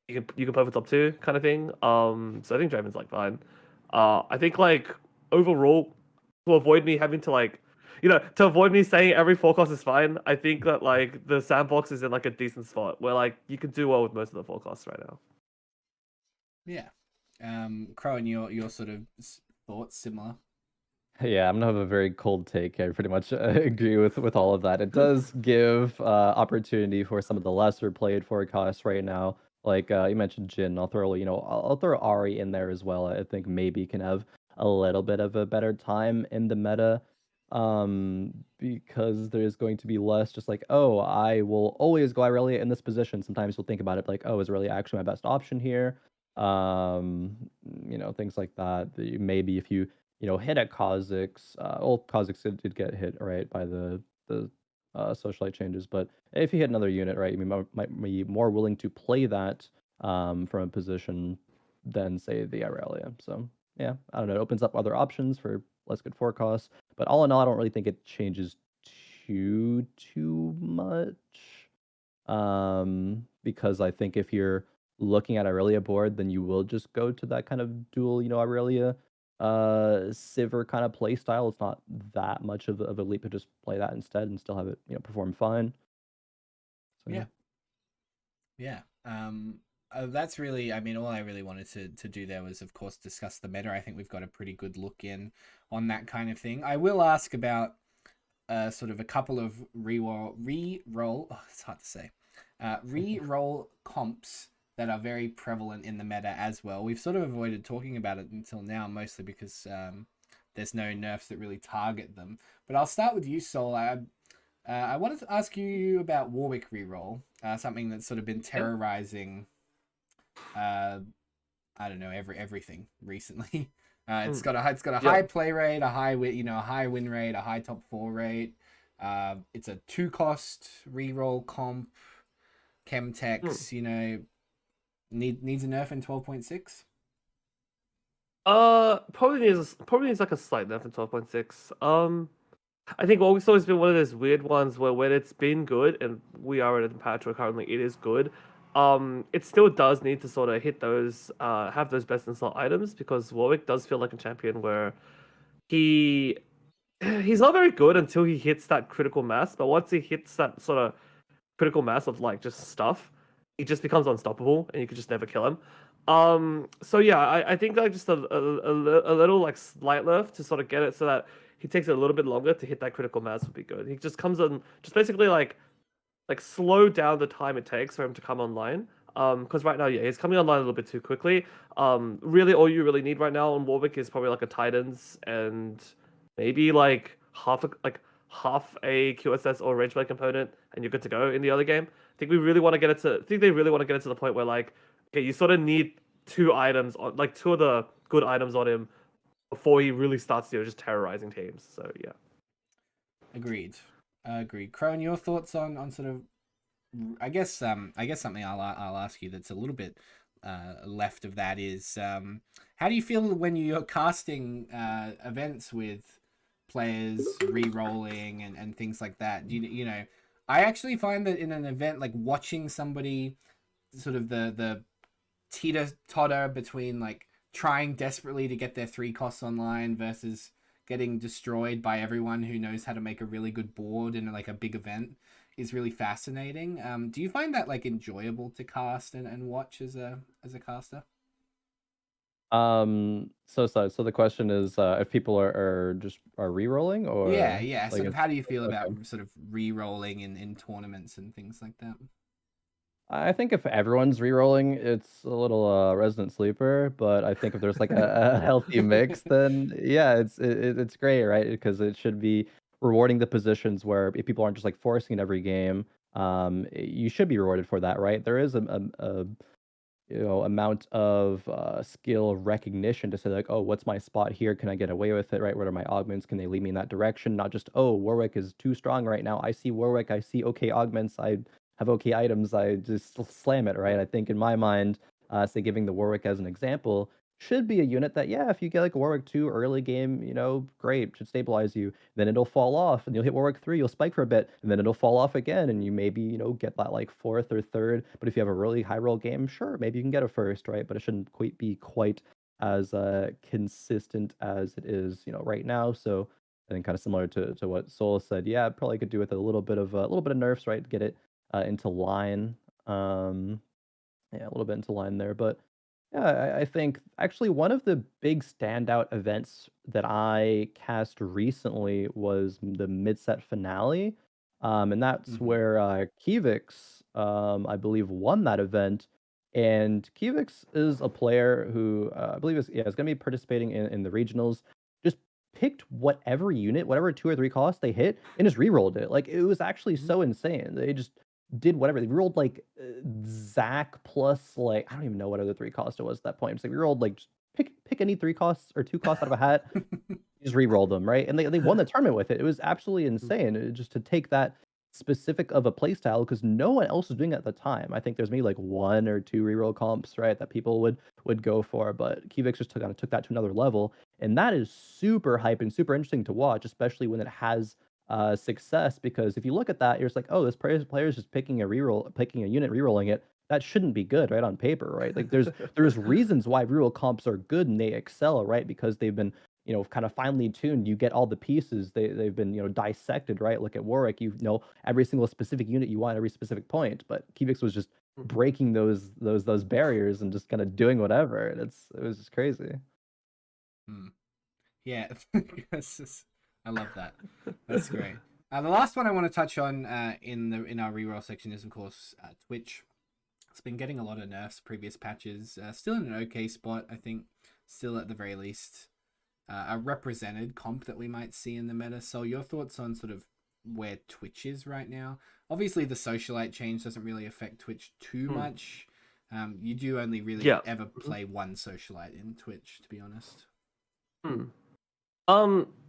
you can play for top 2 kind of thing. So I think Draven's like fine. I think like overall to avoid me having to like to avoid me saying every forecast is fine, I think that like the sandbox is in like a decent spot where like you can do well with most of the forecasts right now. Yeah. Crowan, your sort of thoughts similar. Yeah, I'm gonna have a very cold take. I pretty much agree with all of that. It does give opportunity for some of the lesser played forecasts right now. Like you mentioned Jhin, I'll throw I'll throw Ari in there as well. I think maybe can have a little bit of a better time in the meta, because there's going to be less just like, oh, I will always go Irelia in this position. Sometimes you'll think about it like, oh, is Irelia actually my best option here? Um, things like that. Maybe if you hit at Kha'Zix. Kha'Zix did get hit right by the socialite changes, but if you hit another unit, right, you might be more willing to play that from a position than say the Irelia. So yeah, I don't know. It opens up other options for less good forecasts, but all in all, I don't really think it changes too much. Because I think if you're looking at Irelia board, then you will just go to that kind of dual, Irelia Sivir kind of play style. It's not that much of a leap to just play that instead and still have it, perform fine. So, Yeah. Yeah. That's really, I mean, all I really wanted to do there was, of course, discuss the meta. I think we've got a pretty good look in on that kind of thing. I will ask about sort of a couple of re-roll. Oh, it's hard to say. Re-roll comps that are very prevalent in the meta as well. We've sort of avoided talking about it until now, mostly because there's no nerfs that really target them. But I'll start with you, Sol. I wanted to ask you about Warwick reroll, something that's sort of been terrorizing. I don't know, everything recently. It's got a high play rate, a high a high win rate, a high top 4 rate. It's a 2-cost reroll comp. Chemtex, needs a nerf in 12.6. Probably needs like a slight nerf in 12.6. I think Warwick's always been one of those weird ones where when it's been good, and we are at a patch where currently it is good, it still does need to sort of hit those, have those best in slot items, because Warwick does feel like a champion where he's not very good until he hits that critical mass, but once he hits that sort of critical mass of like just stuff, he just becomes unstoppable, and you could just never kill him. So yeah, I think like just a little like slight nerf to sort of get it so that he takes it a little bit longer to hit that critical mass would be good. He just comes on, just basically like slow down the time it takes for him to come online. Because right now, yeah, he's coming online a little bit too quickly. Really, all you really need right now on Warwick is probably like a Titans and maybe like half a QSS or rangeblade component, and you're good to go in the other game. I think we really want to get it to. I think they really want to get it to the point where like, okay, you sort of need 2 items on, like 2 of the good items on him before he really starts, just terrorizing teams. So yeah. Agreed. Crone, your thoughts on sort of, I guess something I'll ask you that's a little bit left of that is, how do you feel when you're casting events with players re-rolling and things like that? I actually find that in an event, like watching somebody sort of the teeter-totter between like trying desperately to get their 3 costs online versus getting destroyed by everyone who knows how to make a really good board in like a big event is really fascinating. Do you find that like enjoyable to cast and watch as a caster? So the question is, if people are re-rolling, or Yeah. Sort like of, how do you feel okay. about sort of re-rolling in tournaments and things like that? I think if everyone's re-rolling, it's a little Resident Sleeper, but I think if there's like a healthy mix, then yeah, it's great, right? Because it should be rewarding the positions where if people aren't just like forcing it every game, you should be rewarded for that, right? There is a amount of skill recognition to say like, oh, what's my spot here? Can I get away with it, right? What are my augments? Can they lead me in that direction? Not just, oh, Warwick is too strong right now. I see Warwick, I see okay augments, I have okay items, I just slam it, right? I think in my mind, say giving the Warwick as an example, should be a unit that, yeah, if you get like Warwick 2 early game, great, should stabilize you. Then it'll fall off, and you'll hit Warwick 3, you'll spike for a bit, and then it'll fall off again, and you maybe, get that like fourth or third. But if you have a really high roll game, sure, maybe you can get a first, right? But it shouldn't quite be quite as consistent as it is, right now. So I think kind of similar to what Soul said, yeah, probably could do with a little bit of nerfs, right? Get it into line. Um, yeah, a little bit into line there, but yeah, I think actually one of the big standout events that I cast recently was the mid-set finale, and that's Hmm. where Kivix, I believe, won that event. And Kivix is a player who I believe is going to be participating in the regionals. Just picked whatever unit, whatever 2 or 3 costs they hit, and just re-rolled it. Like it was actually Hmm. so insane. They just did whatever. They rolled like Zach plus like I don't even know what other 3 cost it was at that point. It's like we rolled like just pick any 3 costs or 2 costs out of a hat, just re-roll them, right? And they won the tournament with it. It was absolutely insane. Just to take that specific of a playstyle because no one else was doing it at the time. I think there's maybe like 1 or 2 reroll comps, right, that people would go for, but Kivix just took that to another level, and that is super hype and super interesting to watch, especially when it has success. Because if you look at that, you're just like, oh, this player is just picking a reroll, picking a unit, rerolling it. That shouldn't be good, right, on paper, right? Like there's reasons why reroll comps are good and they excel, right? Because they've been kind of finely tuned. You get all the pieces. They've been, dissected, right? Look at Warwick, you know every single specific unit you want, every specific point. But Kivix was just breaking those barriers and just kind of doing whatever. And it was just crazy. Hmm. Yeah, I love that. That's great. The last one I want to touch on in our reroll section is of course Twitch. It's been getting a lot of nerfs previous patches. Still in an okay spot, I think. Still at the very least a represented comp that we might see in the meta. So your thoughts on sort of where Twitch is right now? Obviously, the socialite change doesn't really affect Twitch too much. You do only really Yeah. ever play one socialite in Twitch, to be honest. Hmm.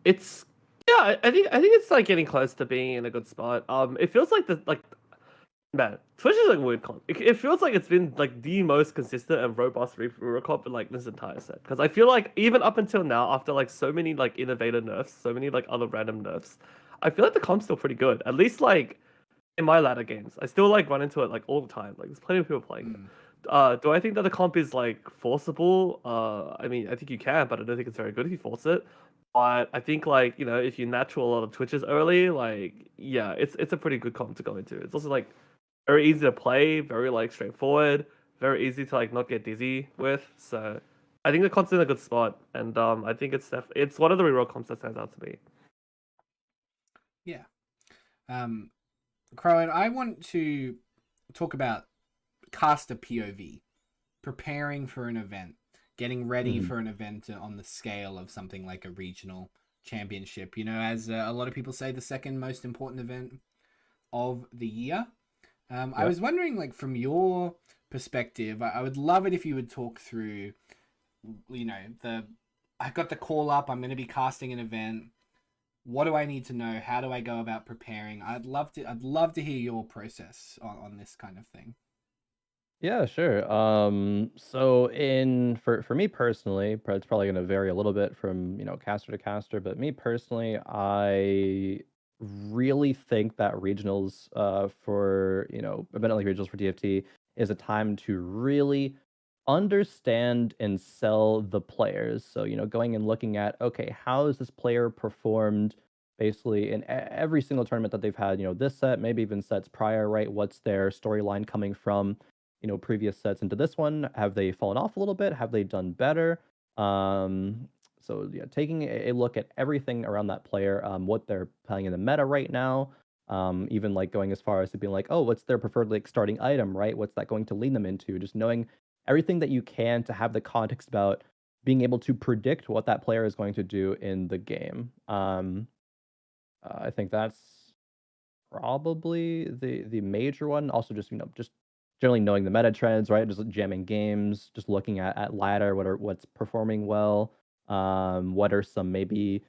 It's yeah. I think it's like getting close to being in a good spot. It feels like man, Twitch is like a weird comp. It feels like it's been like the most consistent and robust reroll comp in like this entire set. Because I feel like even up until now, after like so many like innovator nerfs, so many like other random nerfs, I feel like the comp's still pretty good. At least like in my ladder games, I still like run into it like all the time. Like there's plenty of people playing it. Do I think that the comp is like forcible? I mean, I think you can, but I don't think it's very good if you force it. But I think like if you natural a lot of twitches early, like yeah, it's a pretty good comp to go into. It's also like very easy to play, very like straightforward, very easy to like not get dizzy with. So I think the comp's in a good spot, and I think it's one of the reroll comps that stands out to me. Yeah. Crowan, I want to talk about caster POV, preparing for an event, getting ready Mhm. for an event on the scale of something like a regional championship. As a lot of people say, the second most important event of the year. I Yep. was wondering, like, from your perspective, I would love it if you would talk through, I got the call up, I'm going to be casting an event. What do I need to know? How do I go about preparing? I'd love to hear your process on this kind of thing. Yeah, sure. So in for me personally, it's probably going to vary a little bit from caster to caster, but me personally, I really think that regionals for event like regionals for TFT is a time to really understand and sell the players. So going and looking at, okay, how has this player performed basically in every single tournament that they've had, this set, maybe even sets prior, right? What's their storyline coming from previous sets into this one? Have they fallen off a little bit? Have they done better? So yeah, taking a look at everything around that player, what they're playing in the meta right now, even like going as far as to being like, oh, what's their preferred like starting item, right? What's that going to lead them into? Just knowing everything that you can to have the context about being able to predict what that player is going to do in the game. I think that's probably the major one. Also, just just generally knowing the meta trends, right? Just jamming games, just looking at ladder, what's performing well. What are some maybe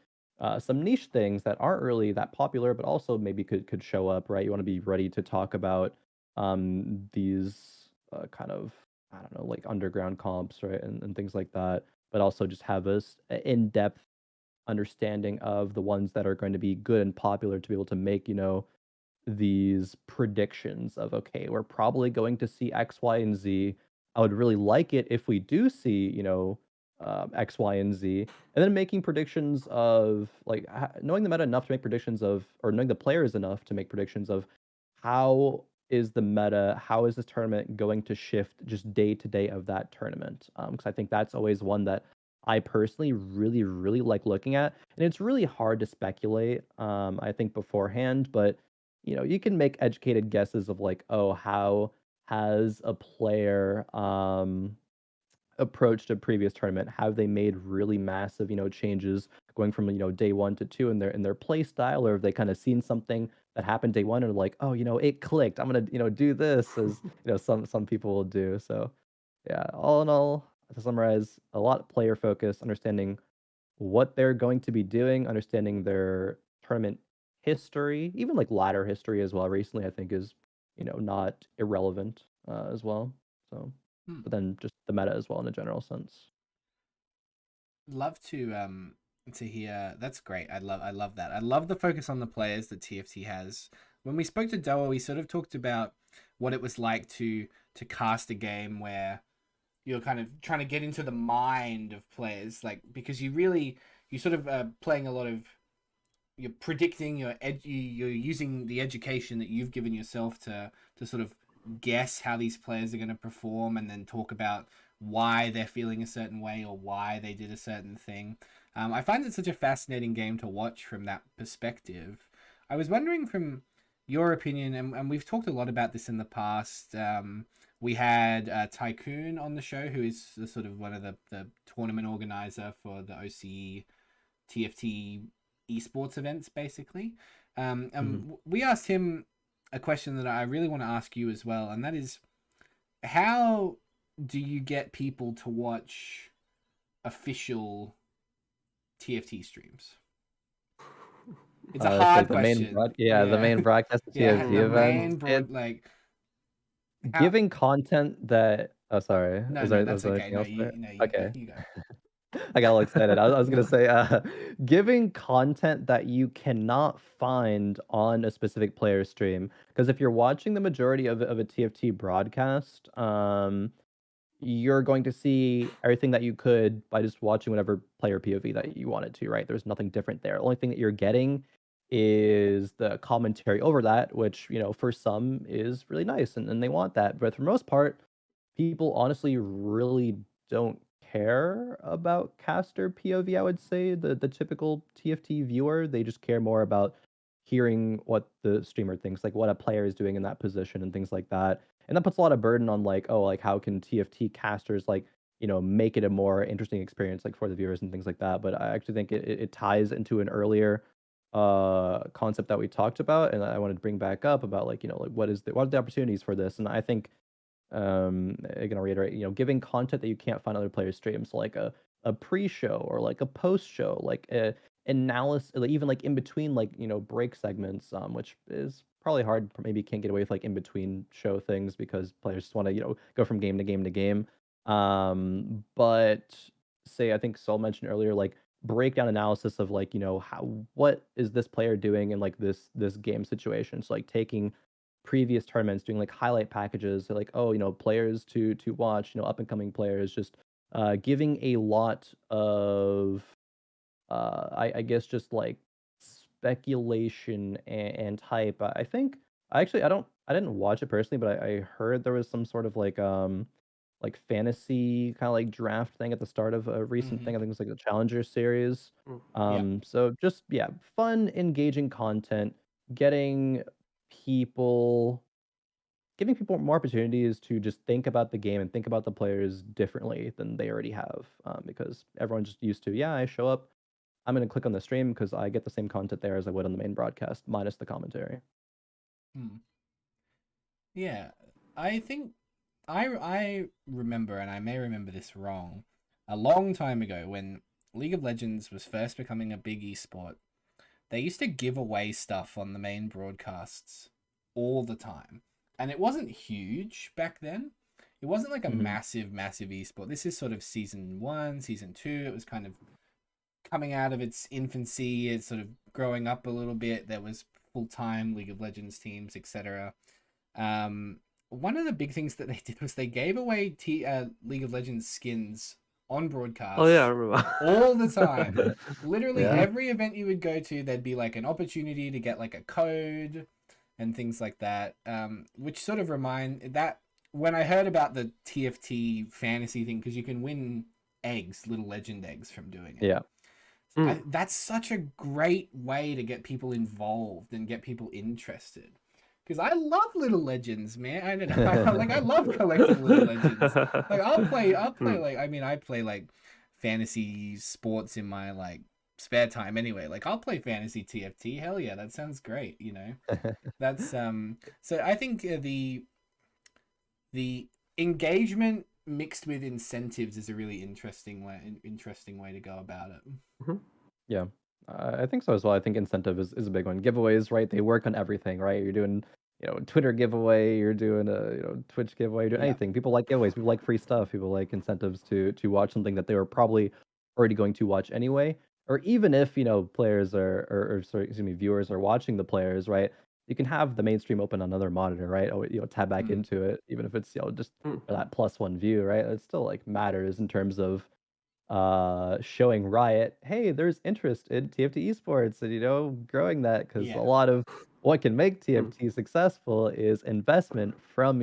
some niche things that aren't really that popular, but also maybe could show up, right? You want to be ready to talk about these kind of I don't know, like underground comps, right, and things like that. but also just have a in-depth understanding of the ones that are going to be good and popular to be able to make, these predictions of, okay, we're probably going to see X, Y, and Z. I would really like it if we do see, X, Y, and Z, and then making predictions of like knowing the meta enough to make predictions of, or knowing the players enough to make predictions of how is the meta, how is this tournament going to shift just day to day of that tournament? Because I think that's always one that I personally really, really like looking at, and it's really hard to speculate. I think beforehand, but you can make educated guesses of like, oh, how has a player approached a previous tournament? Have they made really massive, changes going from day one to two in their play style, or have they kind of seen something that happened day one and like, oh, it clicked. I'm gonna do this as some people will do. So yeah, all in all, to summarize, a lot player focused, understanding what they're going to be doing, understanding their tournament history, even like ladder history as well. Recently, I think is not irrelevant as well. So, Hmm. but then just the meta as well in a general sense. Love to hear. That's great. I love that. I love the focus on the players that TFT has. When we spoke to Doa, we sort of talked about what it was like to cast a game where you're kind of trying to get into the mind of players, like because you sort of playing a lot of, you're predicting, you're using the education that you've given yourself to sort of guess how these players are going to perform, and then talk about why they're feeling a certain way or why they did a certain thing. I find it such a fascinating game to watch from that perspective. I was wondering from your opinion, and we've talked a lot about this in the past. We had Tycoon on the show, who is the sort of one of the tournament organizer for the OCE TFT esports events, basically. Mhm. We asked him a question that I really want to ask you as well, and that is, how do you get people to watch official TFT streams? It's a It's like hard the main question. the Yeah. main broadcast of Yeah, TFT the events. Mm. main broad, It's like, how. giving content that. Oh, sorry. No, Is no, there that's okay. anything No, else there? you Okay. you go. I got all excited. I was gonna say, giving content that you cannot find on a specific player stream. Because if you're watching the majority of a TFT broadcast, you're going to see everything that you could by just watching whatever player POV that you wanted to, right? There's nothing different there. The only thing that you're getting is the commentary over that, which, for some is really nice and they want that. But for the most part, people honestly really don't care about caster POV, I would say. The typical TFT viewer, they just care more about hearing what the streamer thinks, like what a player is doing in that position and things like that. And that puts a lot of burden on like, oh, like how can TFT casters like, make it a more interesting experience like for the viewers and things like that. But I actually think it ties into an earlier concept that we talked about and I wanted to bring back up about like, like what are the opportunities for this? And I think again, I'll reiterate, giving content that you can't find on other players' streams, like a pre-show or like a post-show, like a analysis, like even like in between, like break segments, which is probably hard. Maybe you can't get away with like in between show things because players just want to go from game to game to game. But say I think Sol mentioned earlier, like breakdown analysis of like what is this player doing in like this game situation. So like taking previous tournaments doing like highlight packages, so like oh players to watch, up and coming players, just giving a lot of I guess just like speculation and hype. I think I didn't watch it personally, but I heard there was some sort of like fantasy kind of like draft thing at the start of a recent Mm-hmm. thing. I think it was like the Challenger series. Mm. Yeah. So just yeah, fun, engaging content, getting people giving people more opportunities to just think about the game and think about the players differently than they already have. Because everyone's just used to, yeah, I show up, I'm going to click on the stream because I get the same content there as I would on the main broadcast, minus the commentary. Hmm. Yeah, I think I remember, and I may remember this wrong, a long time ago when League of Legends was first becoming a big esport. They used to give away stuff on the main broadcasts all the time, and it wasn't huge back then. it wasn't like a Mhm. massive esport. This is sort of season 1, season 2. It was kind of coming out of its infancy. It's sort of growing up a little bit. There was full-time League of Legends teams, etc. One of the big things that they did was they gave away League of Legends skins on broadcast. Oh yeah, I remember. All the time. Literally Yeah. every event you would go to, there'd be like an opportunity to get like a code and things like that. Which sort of remind that when I heard about the TFT fantasy thing, because you can win eggs, little legend eggs from doing it. Yeah. That's such a great way to get people involved and get people interested. Because I love little legends, man. I don't know. I love collecting little legends. Like I'll play like I play like fantasy sports in my like spare time anyway. Like I'll play fantasy TFT. Hell yeah, that sounds great, you know. That's so I think the engagement mixed with incentives is a really interesting way to go about it. Yeah, I think so as well. I think incentive is a big one. Giveaways, right? They work on everything, right? You're doing, Twitter giveaway, you're doing a, Twitch giveaway, you're doing Yeah. anything. People like giveaways, people like free stuff, people like incentives to watch something that they were probably already going to watch anyway. Or even if, players or sorry, excuse me, viewers are watching the players, right? You can have the main stream open on another monitor, right? Or, tab back into it, even if it's, just for that +1 view, right? It still like matters in terms of showing Riot, hey, there's interest in TFT esports and growing that, because Yeah. a lot of what can make TFT successful is investment from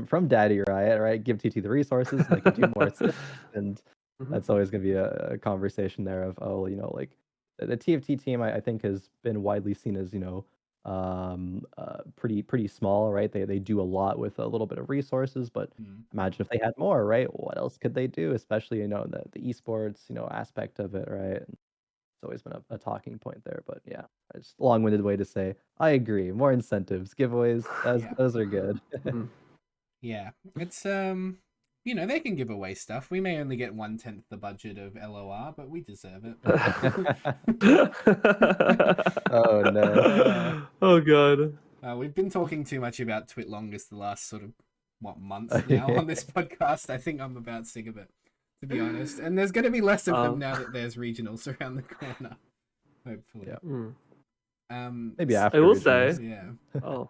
from Daddy Riot, right? Give TT the resources so they can do more stuff, and that's always going to be a conversation there of, oh, like the TFT team, I think has been widely seen as pretty small, right? They do a lot with a little bit of resources, but imagine if they had more, right? What else could they do, especially the esports aspect of it, right? It's always been a talking point there, but yeah, it's a long-winded way to say I agree. More incentives, giveaways, those are good. Yeah, it's they can give away stuff. We may only get 1/10 the budget of LOR, but we deserve it. Oh no. Oh god. We've been talking too much about TwitLongest the last sort of months now on this podcast. I think I'm about sick of it, to be honest. And there's going to be less of them now that there's regionals around the corner. Hopefully. Yeah. Maybe after. I will say. Yeah. Oh.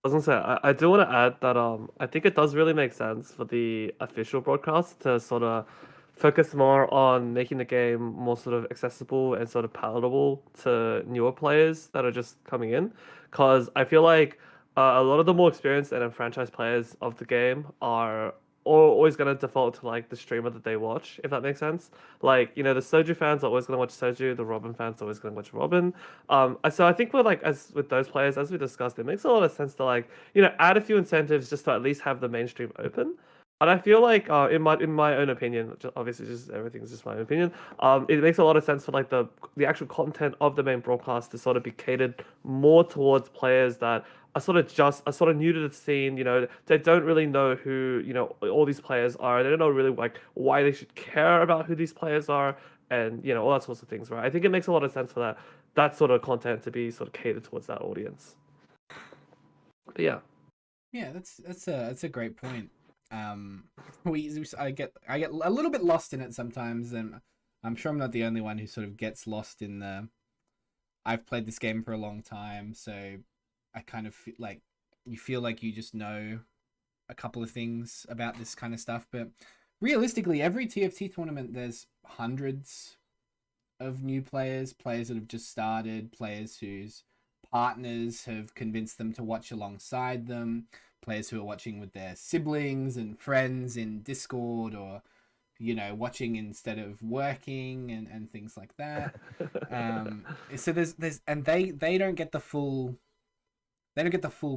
I was gonna say, I do want to add that I think it does really make sense for the official broadcast to sort of focus more on making the game more sort of accessible and sort of palatable to newer players that are just coming in, because I feel like a lot of the more experienced and franchise players of the game are always going to default to like the streamer that they watch, if that makes sense. Like, the Soju fans are always going to watch Soju, the Robin fans are always going to watch Robin. So I think as with those players, as we discussed, it makes a lot of sense to like, add a few incentives just to at least have the mainstream open. And I feel like, in my own opinion, obviously just everything's just my own opinion. It makes a lot of sense for like the actual content of the main broadcast to sort of be catered more towards players that are sort of new to the scene. They don't really know who all these players are. They don't know really like why they should care about who these players are, and all that sorts of things, right? I think it makes a lot of sense for that sort of content to be sort of catered towards that audience. But yeah. Yeah, that's a great point. I get a little bit lost in it sometimes, and I'm sure I'm not the only one who sort of gets lost in the. I've played this game for a long time, so I kind of feel like you feel like you just know a couple of things about this kind of stuff, but realistically, every TFT tournament there's hundreds of new players that have just started, players whose partners have convinced them to watch alongside them, players who are watching with their siblings and friends in Discord, or watching instead of working and things like that. So there's and they don't get the full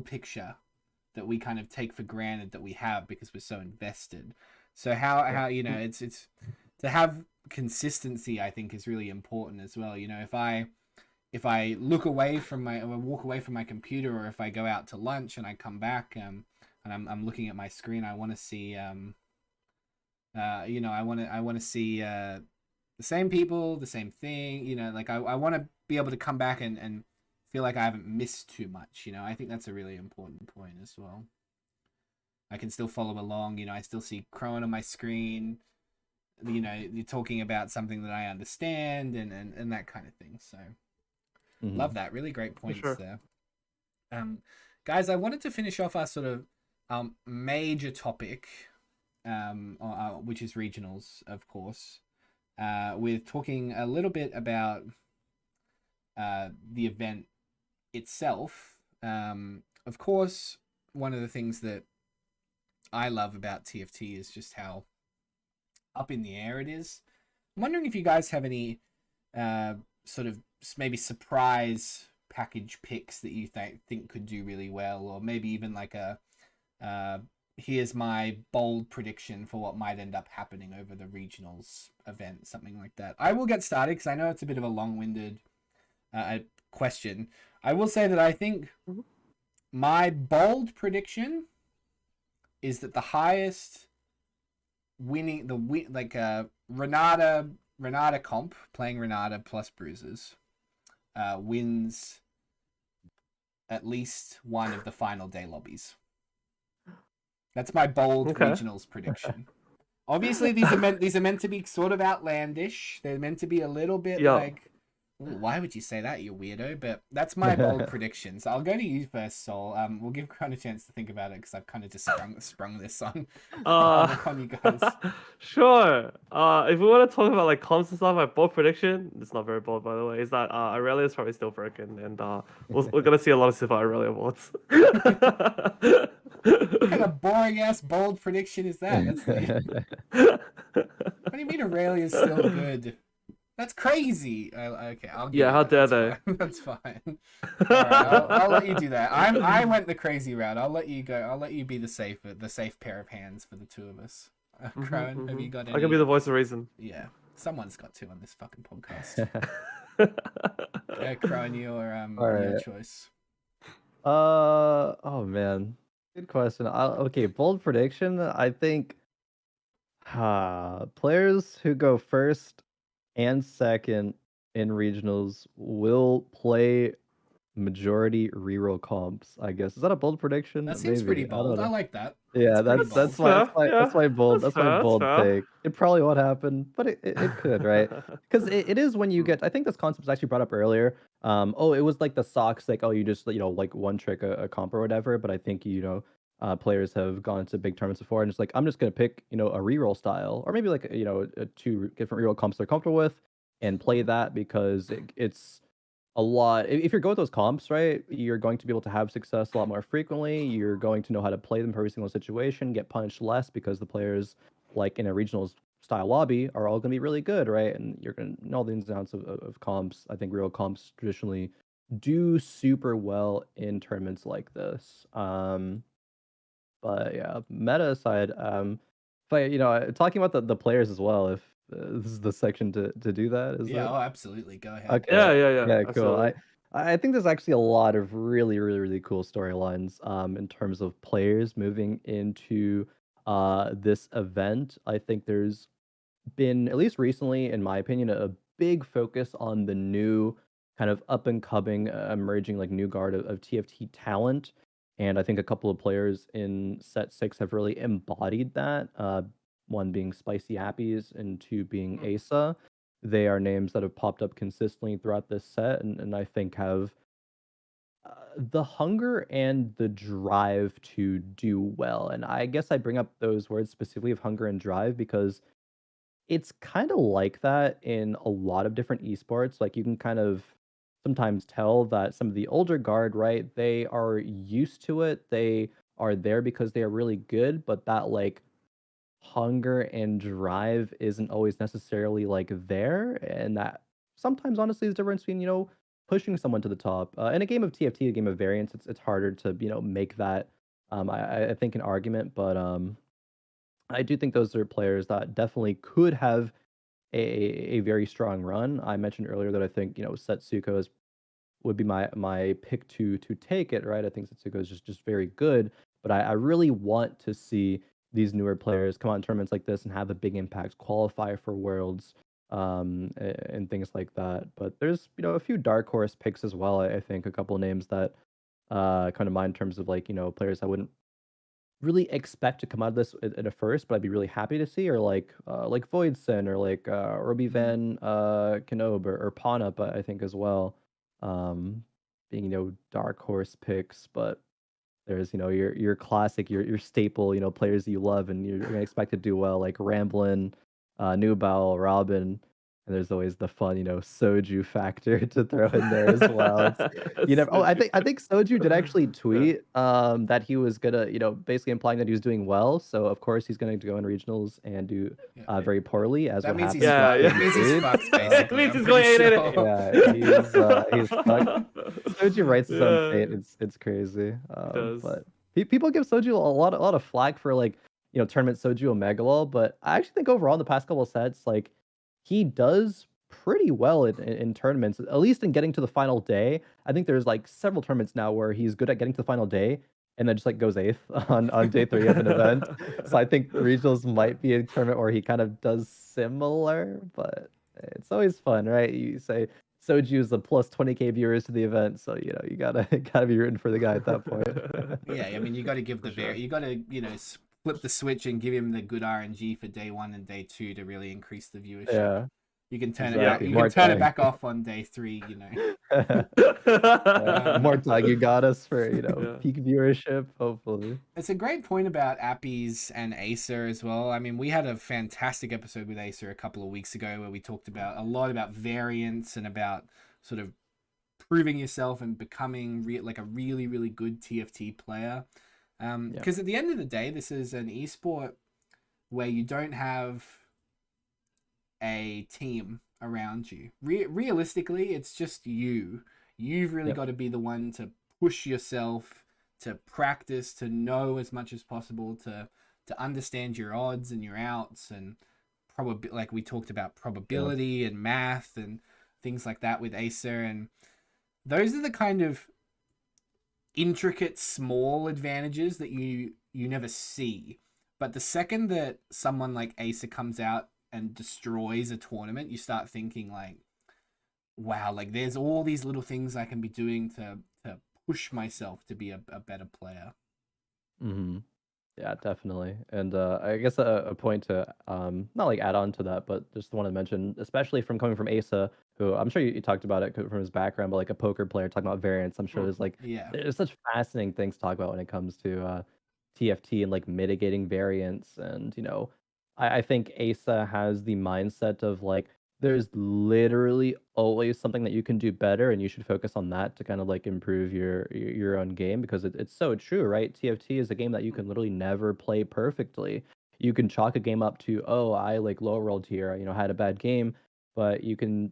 picture that we kind of take for granted that we have because we're so invested. So how it's to have consistency, I think, is really important as well. If I look away from or walk away from my computer, or if I go out to lunch and I come back and I'm looking at my screen, I want to see I want to see the same people, the same thing. I want to be able to come back and feel like I haven't missed too much. I think that's a really important point as well. I can still follow along. I still see Crowan on my screen. You're talking about something that I understand and that kind of thing. So Mhm. love that. Really great For points sure. there. Guys, I wanted to finish off our sort of major topic, which is regionals, of course, with talking a little bit about the event itself. Of course, one of the things that I love about TFT is just how up in the air it is. I'm wondering if you guys have any sort of maybe surprise package picks that you think could do really well, or maybe even like a here's my bold prediction for what might end up happening over the regionals event, something like that. I will get started because I know it's a bit of a long-winded question. I will say that I think Mhm. my bold prediction is that the highest winning Renata comp playing Renata plus bruises wins at least one of the final day lobbies. That's my bold Okay. regionals prediction. Obviously, these are meant to be sort of outlandish. They're meant to be a little bit Yeah. like, "Ooh, why would you say that, you weirdo?" But that's my bold predictions. I'll go to you first, Sol. We'll give Crown a chance to think about it because I've kind of just sprung this on upon you guys. Sure. If we want to talk about like comps and stuff, my bold prediction, it's not very bold by the way, is that Aurelia is probably still broken, and we're gonna see a lot of Silver Aurelia awards. What kind of boring ass bold prediction is that? That's the. What do you mean Aurelia is still good? That's crazy. Okay, I'll give Yeah, you how that. dare That's they? fine. That's fine. All right, I'll let you do that. I went the crazy route. I'll let you go. I'll let you be the safe pair of hands for the two of us. Crowan, have you got I can be any? the voice of reason. Yeah, someone's got to on this fucking podcast. Crowan, your All your right. choice. Oh man, good question. Okay, bold prediction. I think players who go first and second in regionals will play majority reroll comps. I guess is that a bold prediction? That seems Maybe pretty I don't bold. I know. like that. Yeah, That's pretty that's bold. That's fair. Yeah, that's that's my fair. That's bold fair. take. It probably won't happen, but it could, right? Because it is when you get. I think this concept was actually brought up earlier. It was like the socks, like you just like one trick a comp or whatever. But I think players have gone to big tournaments before and it's like I'm just gonna pick a reroll style or maybe like two different reroll comps they're comfortable with and play that because it's a lot. If you're going with those comps, right, you're going to be able to have success a lot more frequently. You're going to know how to play them for every single situation, get punished less because the players, like in a regionals style lobby, are all going to be really good, right? And you're going to know the ins and outs of comps. I think real comps traditionally do super well in tournaments like this. But yeah, meta aside, but talking about the players as well. If this is the section to do that, is Yeah. that Oh, absolutely. Go ahead. okay? Yeah. Yeah, cool. Absolutely. I think there's actually a lot of really cool storylines in terms of players moving into this event. I think there's been, at least recently, in my opinion, a big focus on the new kind of up and coming, emerging like new guard of TFT talent. And I think a couple of players in set six have really embodied that. One being Spicy Appies and two being Asa. They are names that have popped up consistently throughout this set, and I think have the hunger and the drive to do well. And I guess I bring up those words specifically of hunger and drive because it's kind of like that in a lot of different esports. Like you can kind of sometimes tell that some of the older guard, right? They are used to it. They are there because they are really good, but that like hunger and drive isn't always necessarily like there, and that sometimes honestly is the difference between pushing someone to the top. In a game of TFT, a game of variance, it's harder to make that I think an argument, but I do think those are players that definitely could have a very strong run. I mentioned earlier that I think Setsuko would be my pick to take it, right? I think Setsuko is just very good, but I really want to see these newer players come out in tournaments like this and have a big impact, qualify for worlds, and things like that. But there's a few dark horse picks as well. I think a couple names that come to mind in terms of like players I wouldn't really expect to come out of this at a first, but I'd be really happy to see, or like Voidson, or like Robbie Van Knob, or Pawnup, I think as well. Um, being dark horse picks, but there's your classic, your staple, players that you love and you're gonna expect to do well, like Ramblin', Nubal, Robin, and there's always the fun, Soju factor to throw in there as well. Oh, I Such think Soju did actually yeah. tweet that he was gonna, basically implying that he was doing well. So of course he's going to go in regionals and do Yeah. very poorly, as That what means happened. he's Yeah, fucked. yeah. That means he's Dude, fucked, It basically. means I'm he's pretty going 8-8. sure. yeah, he's fucked. Soju writes his own fate. Yeah, It's crazy. it does. But people give Soju a lot of flack for like tournament Soju Omegalol, but I actually think overall in the past couple of sets, like he does pretty well in tournaments, at least in getting to the final day. I think there's like several tournaments now where he's good at getting to the final day and then just like goes eighth on day 3 of an event. So I think regionals might be a tournament where he kind of does similar, but it's always fun, right? You say Soju is a plus 20K viewers to the event, so you gotta be rooting for the guy at that point. Yeah, I mean, you got to give For the sure. you got to flip the switch and give him the good RNG for day 1 and day 2 to really increase the viewership. Yeah, You can turn it back. exactly. You More can turn it time. back off on day 3. More time. You got us for Yeah. peak viewership, hopefully. It's a great point about Appies and Acer as well. I mean, we had a fantastic episode with Acer a couple of weeks ago where we talked about a lot about variance and about sort of proving yourself and becoming like a really, really good TFT player. Yeah. Because at the end of the day, this is an esport where you don't have a team around you. Realistically, it's just you. You've really Yep. got to be the one to push yourself, to practice, to know as much as possible, to understand your odds and your outs, and probably like we talked about probability and math and things like that with Acer. And those are the kind of intricate small advantages that you never see. But the second that someone like Acer comes out and destroys a tournament, you start thinking like, wow, like there's all these little things I can be doing to push myself to be a better player. Hmm. Yeah, definitely. And I guess a point to not like add on to that, but just want to mention, especially from coming from Asa, who I'm sure you talked about it from his background, but like a poker player talking about variance, I'm sure Yeah. there's such fascinating things to talk about when it comes to TFT and like mitigating variance. And I think Asa has the mindset of like there's literally always something that you can do better, and you should focus on that to kind of like improve your own game, because it's so true, right? TFT is a game that you can literally never play perfectly. You can chalk a game up to, oh, I like low rolled here, had a bad game, but you can,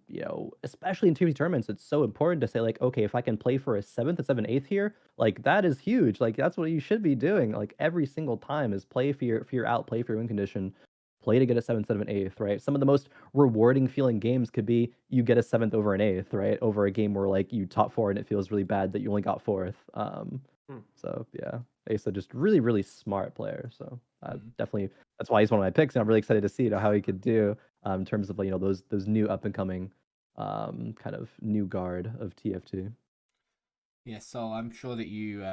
especially in TFT tournaments, it's so important to say like, okay, if I can play for a 7th and 7/8 here, like that is huge. Like that's what you should be doing. Like every single time is play for your out, play for your win condition, play to get a 7th instead of an 8th, right? Some of the most rewarding feeling games could be you get a 7th over an 8th, right? Over a game where like you top 4 and it feels really bad that you only got 4th. So yeah, Asa just really, really smart player. So definitely that's why he's one of my picks, and I'm really excited to see how he could do in terms of those new up and coming kind of new guard of TFT. Yeah, so I'm sure that you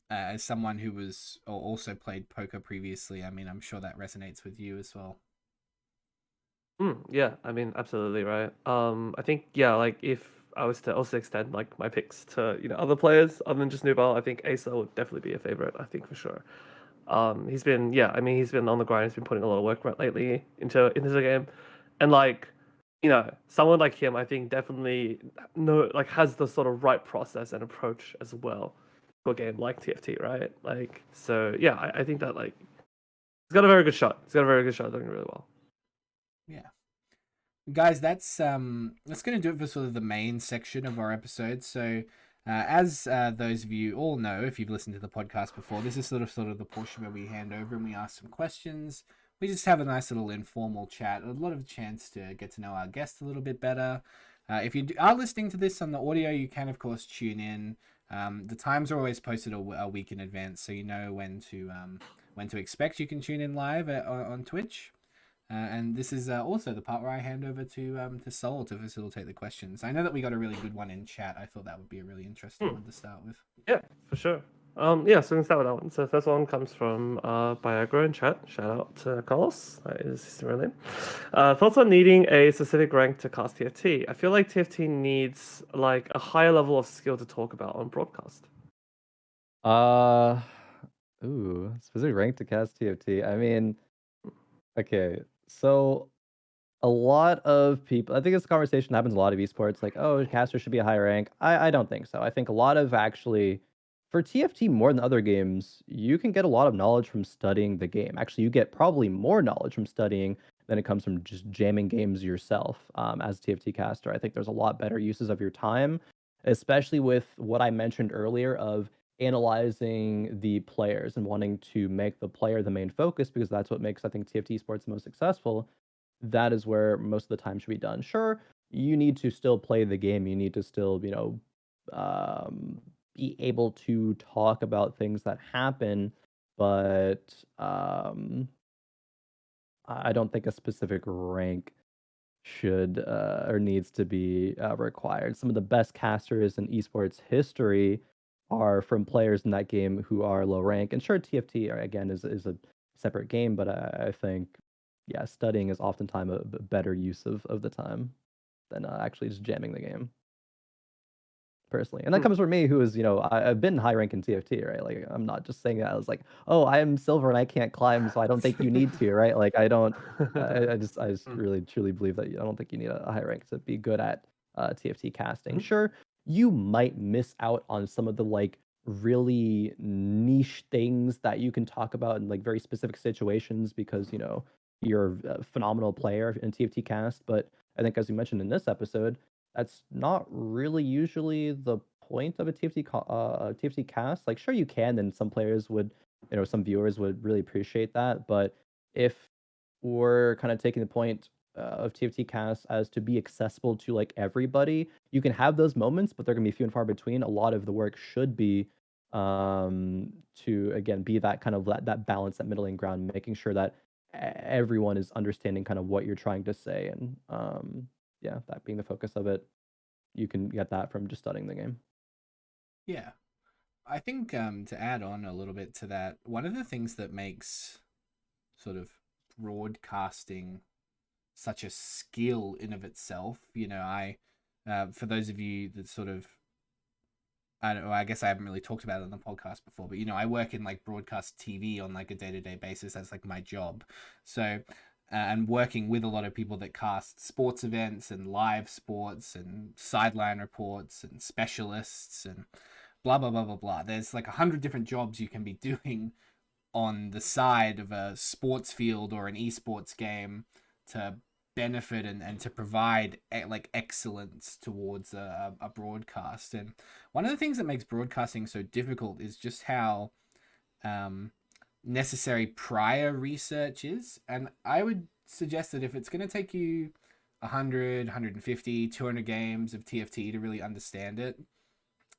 as someone who was or also played poker previously, I mean, I'm sure that resonates with you as well. Yeah, I mean, absolutely right. I think yeah, like if I was to also extend like my picks to other players other than just Nubal, I think Asa would definitely be a favorite. I think for sure. He's been I mean, he's been on the grind. He's been putting a lot of work right lately into the game, and like someone like him, I think definitely has the sort of right process and approach as well for a game like TFT, right? Like so, yeah, I think that like he's got a very good shot. He's got a very good shot, doing really well. Yeah. Guys, that's gonna do it for sort of the main section of our episode. So as those of you all know, if you've listened to the podcast before, this is sort of the portion where we hand over and we ask some questions. We just have a nice little informal chat, a lot of chance to get to know our guest a little bit better. If you are listening to this on the audio, you can of course tune in. The times are always posted a week in advance, so you know when to expect. You can tune in live on Twitch. And this is also the part where I hand over to Sol to facilitate the questions. I know that we got a really good one in chat. I thought that would be a really interesting one to start with. Yeah, for sure. Yeah, so we can start with that one. So the first one comes from Viagra in chat. Shout out to Carlos. That is his real name. Thoughts on needing a specific rank to cast TFT? I feel like TFT needs like a higher level of skill to talk about on broadcast. Uh, specific rank to cast TFT. I mean, okay, so a lot of people, I think this conversation happens in a lot of esports, like, oh, caster should be a high rank. I don't think so. I think a lot of actually, for TFT more than other games, you can get a lot of knowledge from studying the game. Actually, you get probably more knowledge from studying than it comes from just jamming games yourself as a TFT caster. I think there's a lot better uses of your time, especially with what I mentioned earlier of analyzing the players and wanting to make the player the main focus because that's what makes, I think, TFT sports most successful. That is where most of the time should be done. Sure, you need to still play the game. You need to still, be able to talk about things that happen, but I don't think a specific rank should or needs to be required. Some of the best casters in esports history are from players in that game who are low rank. And sure, TFT again is a separate game, but I think yeah, studying is oftentimes a better use of the time than actually just jamming the game personally. And that Hmm. comes from me, who is, I've been high rank in TFT, right? Like, I'm not just saying that I was like, oh, I am silver and I can't climb, so I don't think you need to, right? Like, I don't, I just Hmm. really truly believe that I don't think you need a high rank to be good at TFT casting. Mhm. Sure, you might miss out on some of the like really niche things that you can talk about in like very specific situations because you're a phenomenal player in TFT cast. But I think, as you mentioned in this episode, that's not really usually the point of a TFT cast. Like, sure, you can, and some players would, some viewers would really appreciate that. But if we're kind of taking the point of TFT cast as to be accessible to like everybody, you can have those moments, but they're gonna be few and far between. A lot of the work should be to again be that kind of that balance, that middling ground, making sure that everyone is understanding kind of what you're trying to say and yeah, that being the focus of it. You can get that from just studying the game. Yeah. I think to add on a little bit to that, one of the things that makes sort of broadcasting such a skill in of itself, for those of you that sort of, I don't know, I guess I haven't really talked about it on the podcast before, but I work in like broadcast TV on like a day-to-day basis. That's like my job. So, and working with a lot of people that cast sports events and live sports and sideline reports and specialists and blah blah blah blah blah. There's like 100 different jobs you can be doing on the side of a sports field or an esports game to benefit and to provide like excellence towards a broadcast. And one of the things that makes broadcasting so difficult is just how um, necessary prior research is. And I would suggest that if it's going to take you 100, 150, 200 games of TFT to really understand it,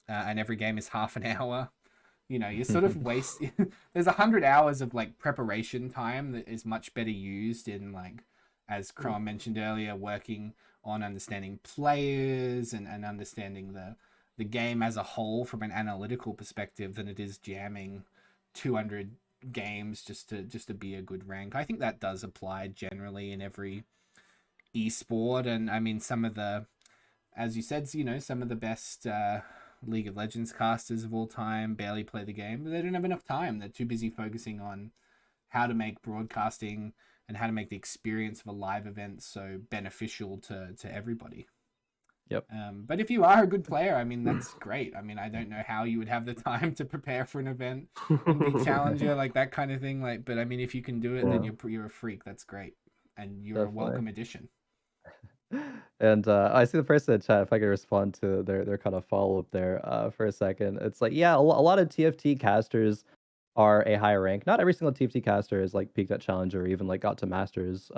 and every game is half an hour, you sort of waste. There's 100 hours of like preparation time that is much better used in like, as Crom mentioned earlier, working on understanding players and understanding the game as a whole from an analytical perspective than it is jamming 200 games just to be a good rank. I think that does apply generally in every esport. And I mean, some of the, as you said, some of the best League of Legends casters of all time barely play the game. They don't have enough time. They're too busy focusing on how to make broadcasting and how to make the experience of a live event so beneficial to everybody. Yep. But if you are a good player, I mean, that's great. I mean, I don't know how you would have the time to prepare for an event and be challenger, like that kind of thing. Like, but I mean, if you can do it, then you're a freak. That's great, and you're a Definitely. welcome addition. And I see the person in chat. If I could respond to their kind of follow up there for a second, it's like yeah, a lot of TFT casters are a higher rank. Not every single TFT caster is like peaked at challenger or even like got to masters.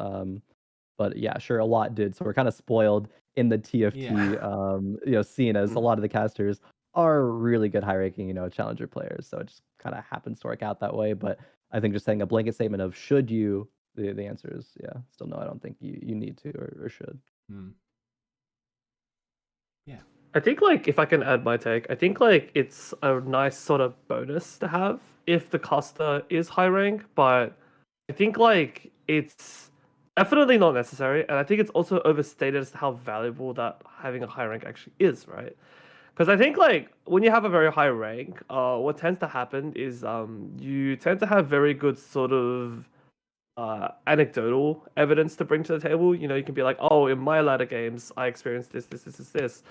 But yeah, sure, a lot did. So we're kind of spoiled in the TFT scene as a lot of the casters are really good high ranking challenger players. So it just kind of happens to work out that way. But I think just saying a blanket statement of should you, the answer is yeah, still no. I don't think you need to or should. Yeah. I think like if I can add my take, I think like it's a nice sort of bonus to have if the caster is high rank, but I think like it's definitely not necessary, and I think it's also overstated as to how valuable that having a high rank actually is, right? Because I think like when you have a very high rank, what tends to happen is you tend to have very good sort of anecdotal evidence to bring to the table. You know, you can be like, oh, in my ladder games, I experienced this.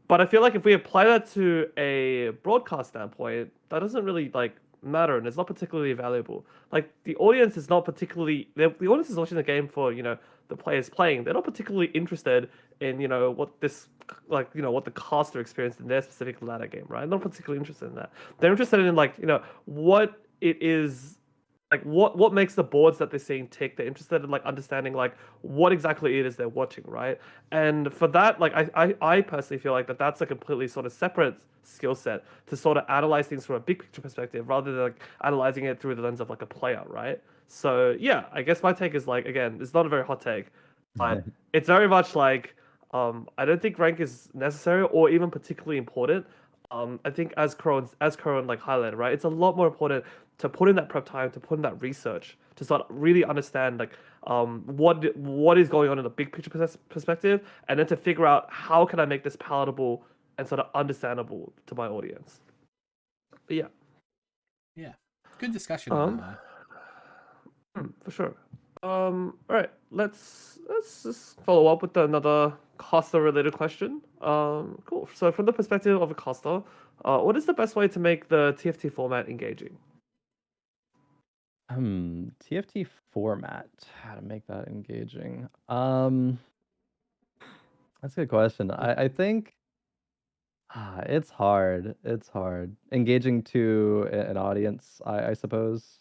But I feel like if we apply that to a broadcast standpoint, that doesn't really like matter, and it's not particularly valuable. Like the audience is not particularly the audience is watching the game for the players playing. They're not particularly interested in what this what the caster experienced in their specific ladder game, right? Not particularly interested in that. They're interested in like what it is like what makes the boards that they're seeing tick. They're interested in like understanding like what exactly it is they're watching, right? And for that, like I personally feel like that's a completely sort of separate skill set to sort of analyze things from a big picture perspective rather than like analyzing it through the lens of like a player, right? So yeah, I guess my take is like, again, it's not a very hot take, but it's very much like I don't think rank is necessary or even particularly important. I think as Coron like highlighted, right, it's a lot more important to put in that prep time, to put in that research, to sort of really understand like what is going on in a big picture perspective, and then to figure out how can I make this palatable and sort of understandable to my audience. But yeah, Yeah, good discussion on that one. for sure. All right, let's just follow up with another caster related question. Cool. So from the perspective of a caster, what is the best way to make the TFT format engaging? TFT format, how to make that engaging? That's a good question. I think it's hard. It's hard. Engaging to an audience, I suppose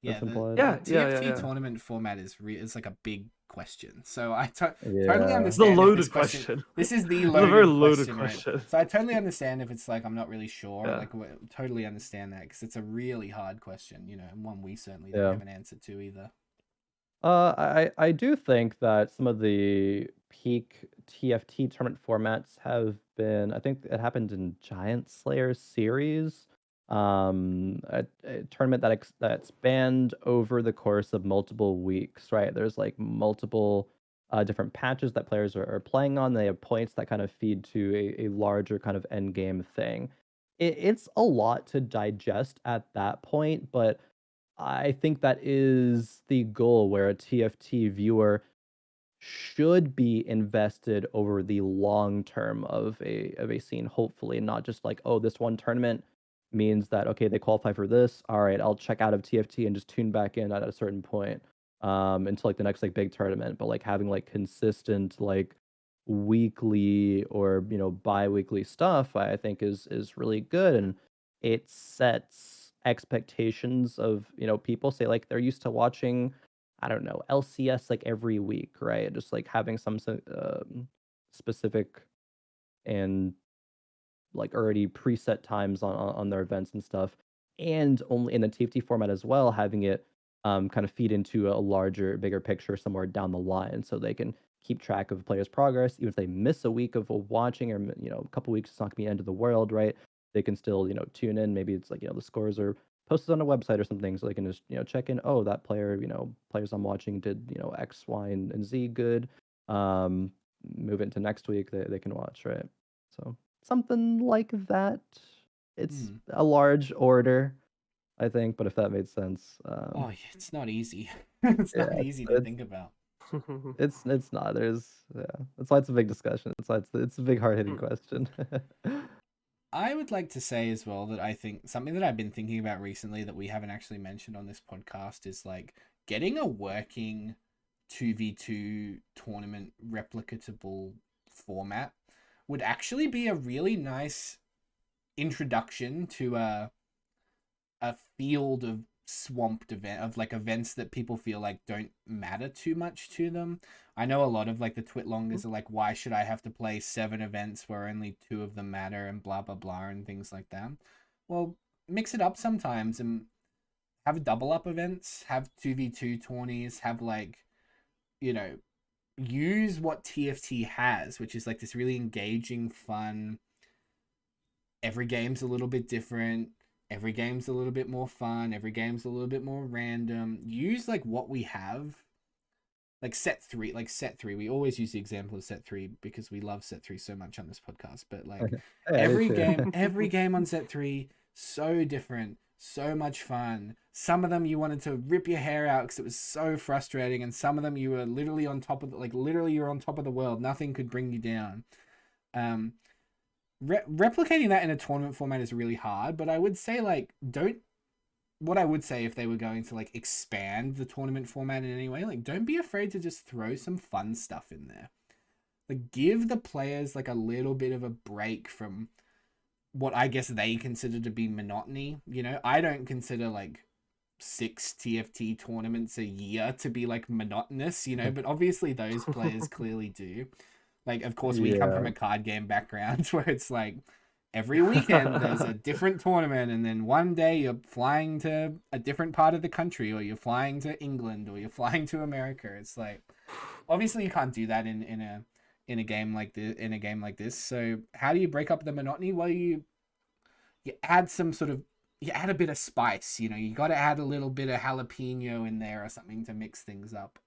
Yeah, that's the implied. Yeah, TFT yeah. tournament format is like a big question. So I totally Yeah. It's a understand if this loaded question. question. This is the It's a very loaded loaded question, right? question. So I totally understand if it's like I'm not really sure. Yeah. Like totally understand that because it's a really hard question, and one we certainly don't Yeah. have an answer to either. I do think that some of the peak TFT tournament formats have been. I think it happened in Giant Slayer series, a tournament that spanned over the course of multiple weeks. Right, there's like multiple different patches that players are playing on. They have points that kind of feed to a larger kind of end game thing. It's a lot to digest at that point, but I think that is the goal where a TFT viewer should be invested over the long term of a scene, hopefully, not just like, oh, this one tournament means that okay, they qualify for this. All right, I'll check out of TFT and just tune back in at a certain point until like the next like big tournament. But like having like consistent like weekly or bi-weekly stuff, I think is really good, and it sets expectations of people say like they're used to watching, I don't know, LCS like every week, right? Just like having some specific and like already preset times on their events and stuff, and only in the TFT format as well, having it kind of feed into a larger, bigger picture somewhere down the line, so they can keep track of players' progress, even if they miss a week of watching or a couple weeks. It's not gonna be the end of the world, right? They can still tune in. Maybe it's like the scores are posted on a website or something, so they can just check in. Oh, that player, players I'm watching did X, Y, and Z good. Um, Move into next week. They can watch, right? So something like that. It's a large order, I think, but if that made sense. Oh, it's not easy. It's Yeah, not easy to think about. it's not. That's why it's a big discussion. That's why it's a big hard hitting question. I would like to say as well that I think something that I've been thinking about recently that we haven't actually mentioned on this podcast is like getting a working 2v2 tournament replicatable format would actually be a really nice introduction to a field of swamped events that people feel like don't matter too much to them. I know a lot of like the Twitlongers are like, why should I have to play 7 events where only 2 of them matter and blah blah blah and things like that. Well, mix it up sometimes and have double up events, have 2v2 tourneys, have like, you know, use what TFT has, which is like this really engaging, fun every game's a little bit different. Every game's a little bit more fun. Every game's a little bit more random. Use like what we have, like set three. We always use the example of set three because we love set three so much on this podcast. But like Yeah, me too. every game on set three, so different, so much fun. Some of them you wanted to rip your hair out because it was so frustrating, and some of them you were literally on top of literally you're on top of the world. Nothing could bring you down. Um, replicating that in a tournament format is really hard, but I would say like don't what I would say if they were going to like expand the tournament format in any way, like don't be afraid to just throw some fun stuff in there. Like give the players like a little bit of a break from what I guess they consider to be monotony. You know, I don't consider like 6 TFT tournaments a year to be like monotonous, you know, but obviously those players clearly do. Like, of course, we come from Yeah. a card game background where it's like every weekend there's a different tournament, and then one day you're flying to a different part of the country, or you're flying to England, or you're flying to America. It's like obviously you can't do that in a game like this. So how do you break up the monotony? Well, you add some sort of you add a bit of spice. You know, you got to add a little bit of jalapeno in there or something to mix things up.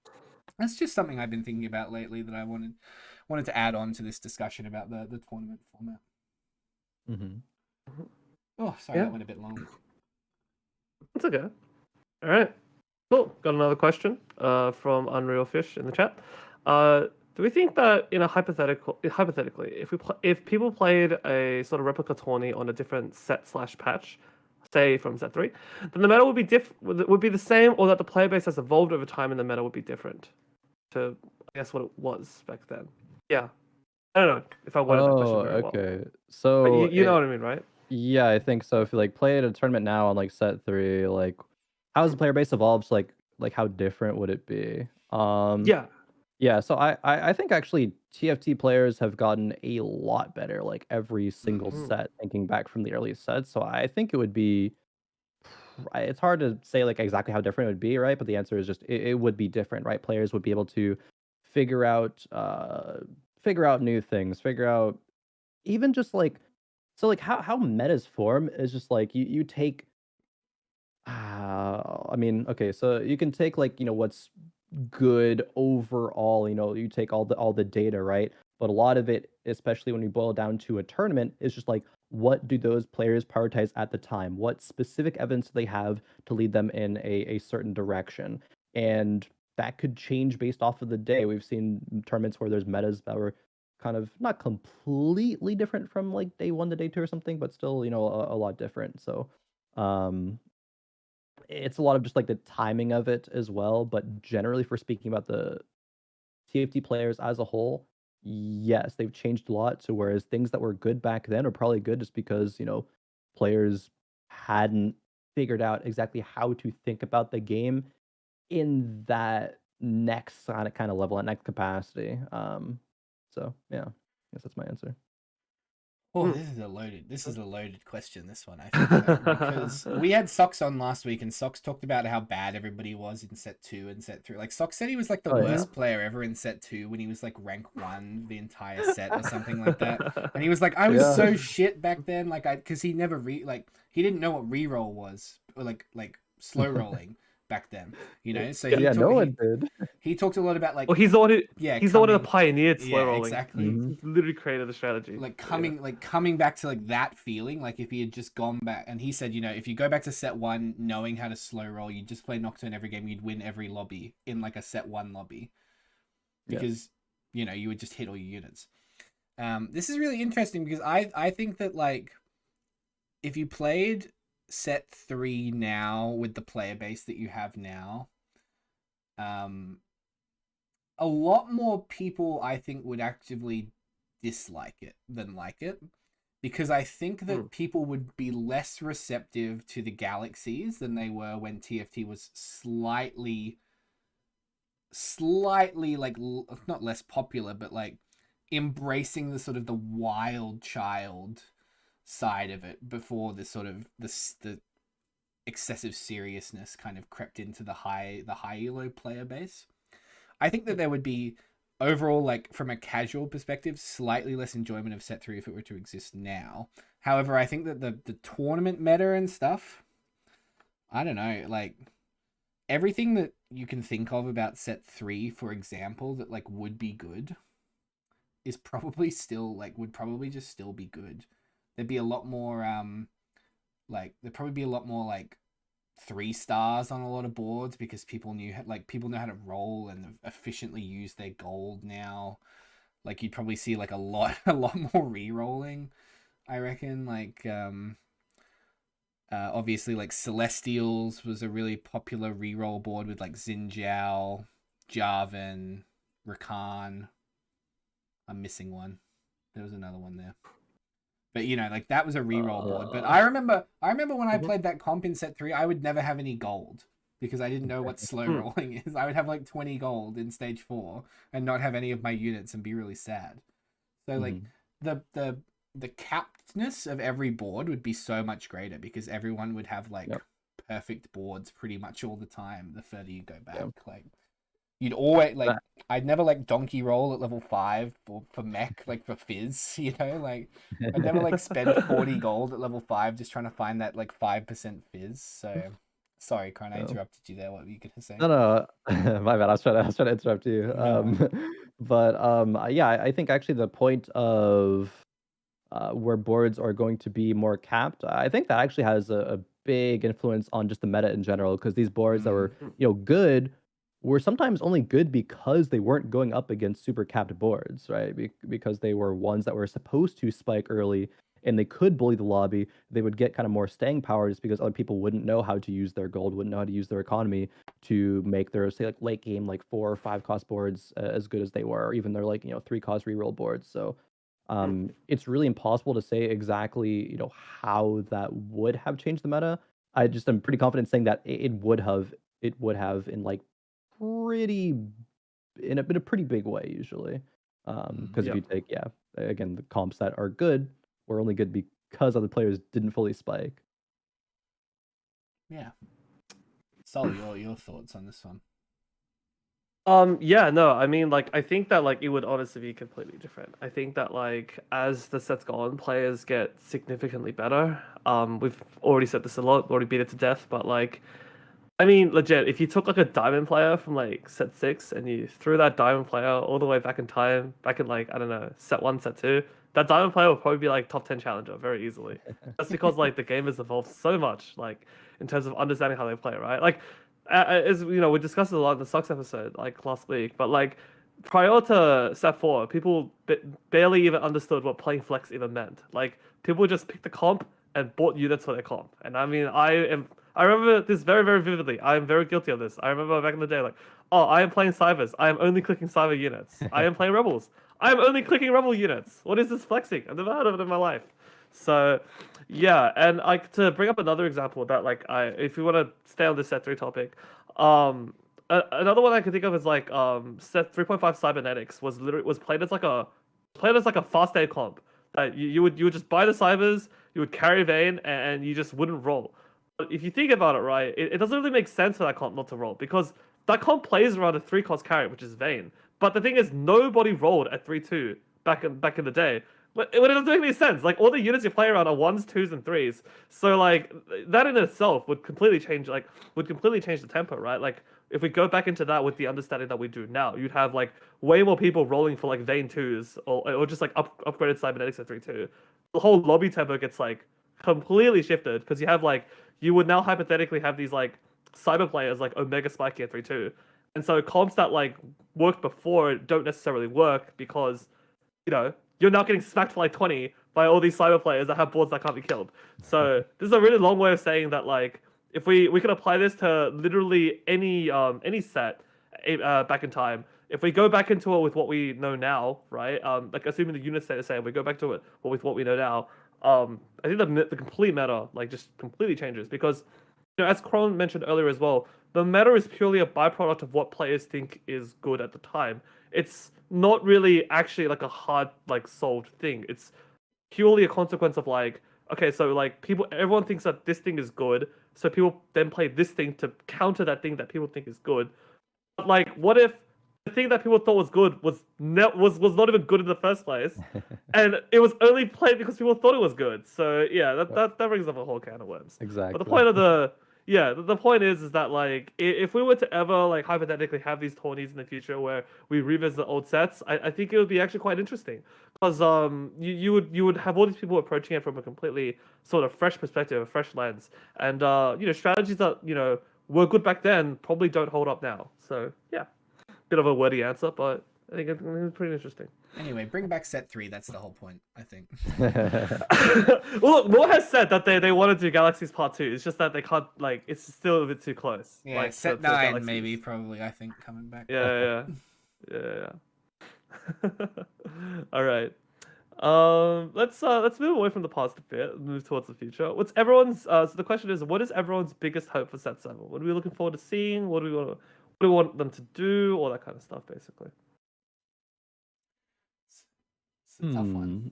That's just something I've been thinking about lately that I wanted to add on to this discussion about the tournament format. Hmm. Oh, sorry, Yeah. that went a bit long. It's okay. All right. Cool. Got another question from Unreal Fish in the chat. Do we think that in a hypothetically, if people played a sort of replica tourney on a different set/patch, say from set 3, then the meta would be the same, or that the player base has evolved over time and the meta would be different to, I guess, what it was back then? Yeah. I don't know if I worded that question Oh, very well. okay. But So you know what I mean, right? yeah, I think so. If you like play at a tournament now on like set 3, like how has the player base evolved? So, like how different would it be? Yeah. Yeah, so I think actually TFT players have gotten a lot better like every single Mhm. set, thinking back from the earliest sets. So I think it would be it's hard to say like exactly how different it would be, right? But the answer is just it would be different, right? Players would be able to figure out figure out new things, figure out even just like so like how metas form is just like you take I mean, okay, so you can take like, what's good overall, you take all the data, right? But a lot of it, especially when you boil down to a tournament, is just like what do those players prioritize at the time? What specific evidence do they have to lead them in a certain direction? And that could change based off of the day. We've seen tournaments where there's metas that were kind of not completely different from like day one to day two or something, but still, a lot different. So um it's a lot of just like the timing of it as well, but generally for speaking about the TFT players as a whole, yes, they've changed a lot. So whereas things that were good back then are probably good just because, players hadn't figured out exactly how to think about the game in that next kind of level, at next capacity. So yeah, I guess that's my answer. Oh, Hmm. this is a loaded question, this one, I feel like, because we had Socks on last week, and Socks talked about how bad everybody was in set 2 and set 3. Like, Socks said he was like the Oh yeah. worst player ever in set 2 when he was like rank 1 the entire set or something like that. And he was like, I was Yeah. so shit back then, like, because he never he didn't know what reroll was, or like slow rolling back then, you know? So Yeah. Yeah, no one did. he talked a lot about like, Well, he's the one who yeah, he's the one who coming, pioneered slow yeah, rolling. exactly. He literally created the strategy. Like But yeah. coming back to like that feeling, like if he had just gone back, and he said, you know, if you go back to set 1 knowing how to slow roll, you just play Nocturne every game, you'd win every lobby in like a set 1 lobby, Yeah. because you know you would just hit all your units. This is really interesting because I think that like if you played set 3 now with the player base that you have now, a lot more people I think would actively dislike it than like it, because I think that people would be less receptive to the galaxies than they were when TFT was slightly like not less popular, but like embracing the sort of the wild child side of it before the sort of the excessive seriousness kind of crept into the high elo player base. I think that there would be overall, like from a casual perspective, slightly less enjoyment of set 3 if it were to exist now. However, I think that the tournament meta and stuff, I don't know, like everything that you can think of about set 3, for example, that like would be good is probably still like would probably just still be good. There'd be a lot more like there'd probably be a lot more like 3 stars on a lot of boards because people people know how to roll and efficiently use their gold now. Like you'd probably see like a lot more re-rolling, I reckon. Like obviously like Celestials was a really popular re-roll board with like Xin Zhao, Jarvan, Rakan. I'm missing one. There was another one there. But you know, like that was a reroll board. But I remember when I played that comp in set 3, I would never have any gold because I didn't know what slow rolling is. I would have like 20 gold in stage 4 and not have any of my units and be really sad. So like the cappedness of every board would be so much greater because everyone would have like perfect boards pretty much all the time the further you go back. Like you'd always like I'd never like donkey roll at level 5 for mech, like for fizz, you know, like I'd never like spend 40 gold at level 5 just trying to find that like 5% fizz. So sorry, Karen, I interrupted you there. What were you gonna say? No, my bad. I was trying to interrupt you. Yeah, I think actually the point of where boards are going to be more capped, I think that actually has a big influence on just the meta in general because these boards that were good were sometimes only good because they weren't going up against super capped boards, right? Because they were ones that were supposed to spike early and they could bully the lobby. They would get kind of more staying power just because other people wouldn't know how to use their gold, wouldn't know how to use their economy to make their, say, like late game, like 4 or 5 cost boards as good as they were, or even their like 3 cost reroll boards. So it's really impossible to say exactly how that would have changed the meta. I'm pretty confident saying that it would have in like in a pretty big way usually. Because if you take again, the comps that are good were only good because other players didn't fully spike. Yeah. Sol, your thoughts on this one? Yeah, no, I mean, like, I think that, like, it would honestly be completely different. I think that, like, as the sets go on, players get significantly better. We've already said this a lot, already beat it to death, but, like, I mean, legit, if you took, like, a diamond player from, like, set 6 and you threw that diamond player all the way back in time, back in, like, I don't know, set 1, set 2, that diamond player would probably be, like, top 10 challenger very easily. That's because, like, the game has evolved so much, like, in terms of understanding how they play, right? Like, as we discussed it a lot in the Sox episode like last week, but like prior to set 4, people barely even understood what playing flex even meant. Like people just picked the comp and bought units for their comp. And I mean, I remember this very, very vividly. I am very guilty of this. I remember back in the day, like, oh, I am playing Cybers. I am only clicking Cyber units. I am playing Rebels. I am only clicking Rebel units. What is this flexing? I've never heard of it in my life. So, yeah, and to bring up another example that, like, if you want to stay on this set 3 topic, another one I can think of is like set 3.5 Cybernetics was played as like a fast day comp. You would just buy the Cybers, you would carry Vayne, and you just wouldn't roll. But if you think about it, right, it doesn't really make sense for that comp not to roll because that comp plays around a 3 cost carry, which is Vayne. But the thing is, nobody rolled at 3-2 back in the day. But it doesn't make any sense. Like all the units you play around are 1s, 2s, and 3s. So like that in itself would completely change the tempo, right? Like if we go back into that with the understanding that we do now, you'd have like way more people rolling for like Vayne 2s or just like upgraded Cybernetics at 3-2. The whole lobby tempo gets like completely shifted because you would now hypothetically have these like cyber players like Omega Spiky at 3-2. And so comps that like worked before don't necessarily work because you're now getting smacked for like 20 by all these cyber players that have boards that can't be killed. So this is a really long way of saying that like if we can apply this to literally any set back in time. If we go back into it with what we know now, right? Like assuming the units stay the same, we go back to it with what we know now. I think the complete meta like just completely changes because as Kron mentioned earlier as well, the meta is purely a byproduct of what players think is good at the time. It's not really actually like a hard like solved thing. It's purely a consequence of like, okay, so like everyone thinks that this thing is good, so people then play this thing to counter that thing that people think is good. But like, what if the thing that people thought was good was not even good in the first place, and it was only played because people thought it was good. So yeah, that brings up a whole can of worms. But the Exactly. point of the point is that like if we were to ever like hypothetically have these tourneys in the future where we revisit old sets, I think it would be actually quite interesting because you would have all these people approaching it from a completely sort of fresh perspective, a fresh lens, and strategies that were good back then probably don't hold up now. So yeah, bit of a wordy answer, but I think it's pretty interesting. Anyway, bring back set 3. That's the whole point, I think. Well, look, Moore has said that they want to do Galaxies Part 2. It's just that they can't, like, it's still a bit too close. Yeah, like, set to 9 Galaxies. maybe, probably, I think, coming back. Yeah. All right. Let's move away from the past a bit and move towards the future. What's everyone's so the question is, what is everyone's biggest hope for set 7? What are we looking forward to seeing? What do we want them to do? All that kind of stuff, basically. It's a tough one.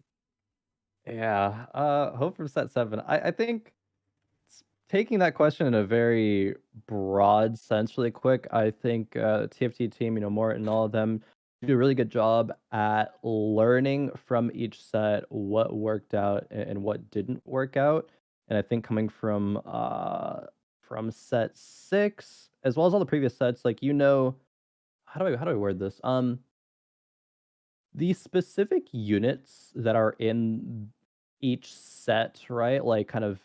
Yeah. Hope for set 7. I think taking that question in a very broad sense really quick, I think TFT team, Morton and all of them do a really good job at learning from each set what worked out and what didn't work out. And I think coming from set 6 as well as all the previous sets, like how do I word this? The specific units that are in each set, right? Like kind of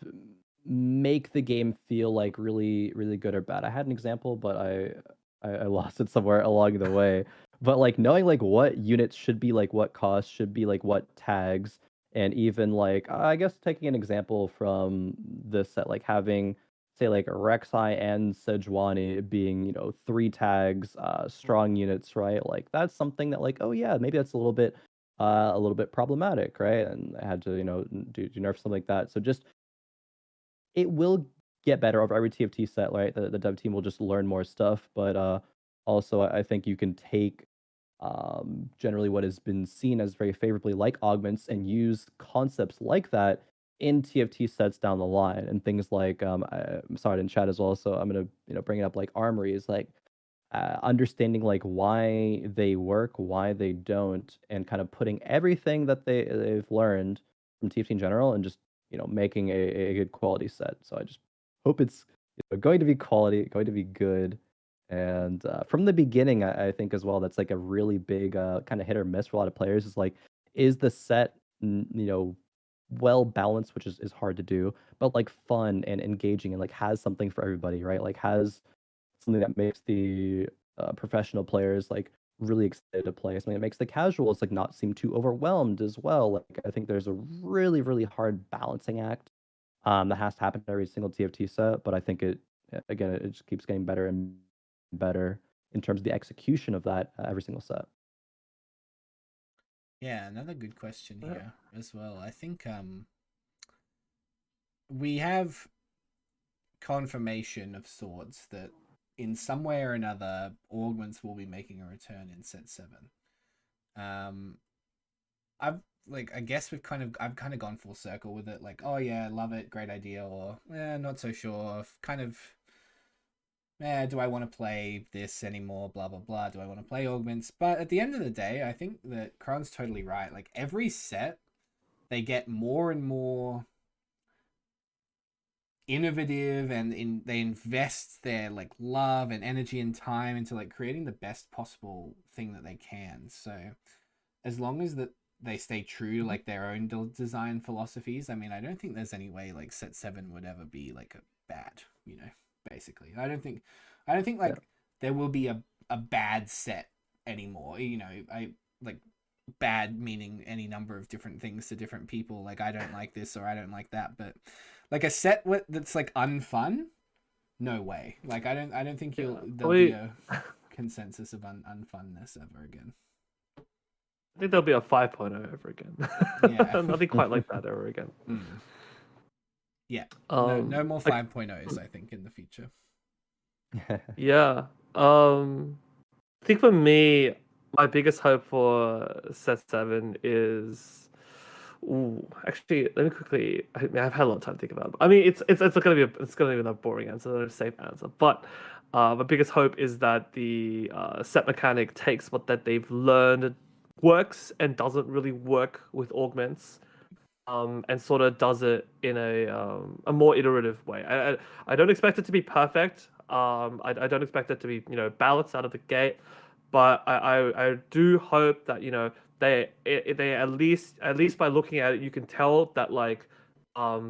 make the game feel like really, really good or bad. I had an example, but I lost it somewhere along the way. But like knowing like what units should be like what cost, should be like what tags, and even like I guess taking an example from this set, like having say like Rek'Sai and Sejuani being 3 tags, strong units, right? Like that's something that like, oh yeah, maybe that's a little bit problematic, right? And I had to do nerf something like that. So just it will get better over every TFT set, right? The dev team will just learn more stuff, but also I think you can take generally what has been seen as very favorably like augments and use concepts like that in TFT sets down the line and things like I'm sorry in chat as well, so I'm gonna bring it up like armories, like understanding like why they work, why they don't, and kind of putting everything that they've learned from TFT in general and just making a good quality set. So I just hope it's going to be quality, going to be good. And from the beginning, I think as well, that's like a really big kind of hit or miss for a lot of players. Is like, is the set well balanced, which is hard to do, but like fun and engaging and like has something for everybody, right? Like has something that makes the professional players like really excited to play, something that makes the casuals like not seem too overwhelmed as well. Like I think there's a really, really hard balancing act that has to happen in every single TFT set, but I think it again it just keeps getting better and better in terms of the execution of that every single set. Yeah, another good question here as well. I think we have confirmation of sorts that in some way or another augments will be making a return in set 7. I guess I've kind of gone full circle with it, like, oh yeah, love it, great idea, or not so sure, kind of do I want to play this anymore, blah blah blah, do I want to play augments? But at the end of the day, I think that Kron's totally right. Like every set they get more and more innovative, and they invest their like love and energy and time into like creating the best possible thing that they can. So as long as that they stay true to like their own design philosophies, I mean, I don't think there's any way like set 7 would ever be like a bad, basically. I don't think like there will be a bad set anymore. I like bad meaning any number of different things to different people. Like I don't like this or I don't like that, but like a set that's like unfun, no way. Like I don't think there'll be a consensus of unfunness ever again. I think there'll be a 5.0 ever again. Yeah. Nothing quite like that ever again. Yeah. No more 5.0s, I think, in the future. Yeah. I think for me, my biggest hope for set 7 is. Ooh, actually, let me quickly. I've had a lot of time to think about it. I mean, it's gonna be a boring answer, a safe answer. But My biggest hope is that the set mechanic takes what that they've learned works and doesn't really work with augments, and sort of does it in a more iterative way. I don't expect it to be perfect. I don't expect it to be balanced out of the gate, but I do hope that they at least by looking at it you can tell that like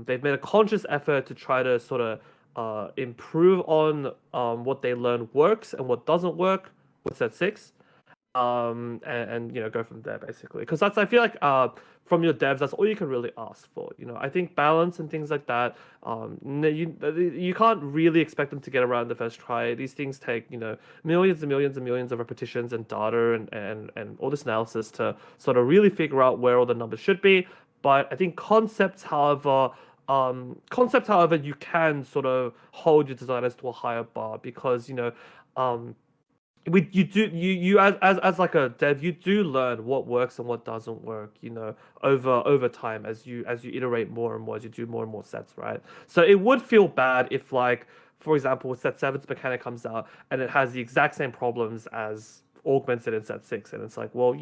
they've made a conscious effort to try to sort of improve on what they learn works and what doesn't work with set six, and go from there basically, because that's I feel like from your devs that's all you can really ask for. I think balance and things like that, you can't really expect them to get around the first try. These things take millions and millions and millions of repetitions and data and all this analysis to sort of really figure out where all the numbers should be. But I think concepts however you can sort of hold your designers to a higher bar, because um as like a dev, you do learn what works and what doesn't work, over time, as you iterate more and more, as you do more and more sets, right? So it would feel bad if, like, for example, set seven's mechanic comes out and it has the exact same problems as augmented in set six, and it's like, well,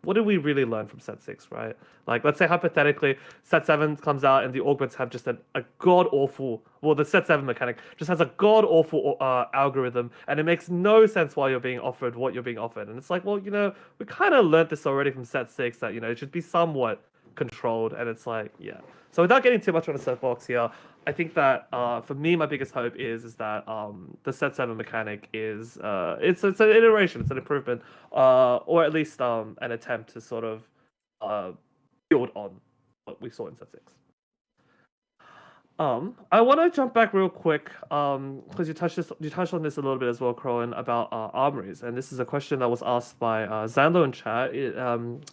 what did we really learn from set six, right? Like, let's say hypothetically set seven comes out and the augments have just a god awful, well, the set seven mechanic just has a god awful algorithm, and it makes no sense why you're being offered what you're being offered. And it's like, well, we kind of learned this already from set six, that it should be somewhat controlled. And it's like, yeah. So without getting too much on a soapbox here, I think that for me, my biggest hope is that the set seven mechanic is it's an iteration, it's an improvement, or at least an attempt to sort of build on what we saw in set six. I want to jump back real quick, because you touched on this a little bit as well, Crowan, about armories, and this is a question that was asked by Zando in chat.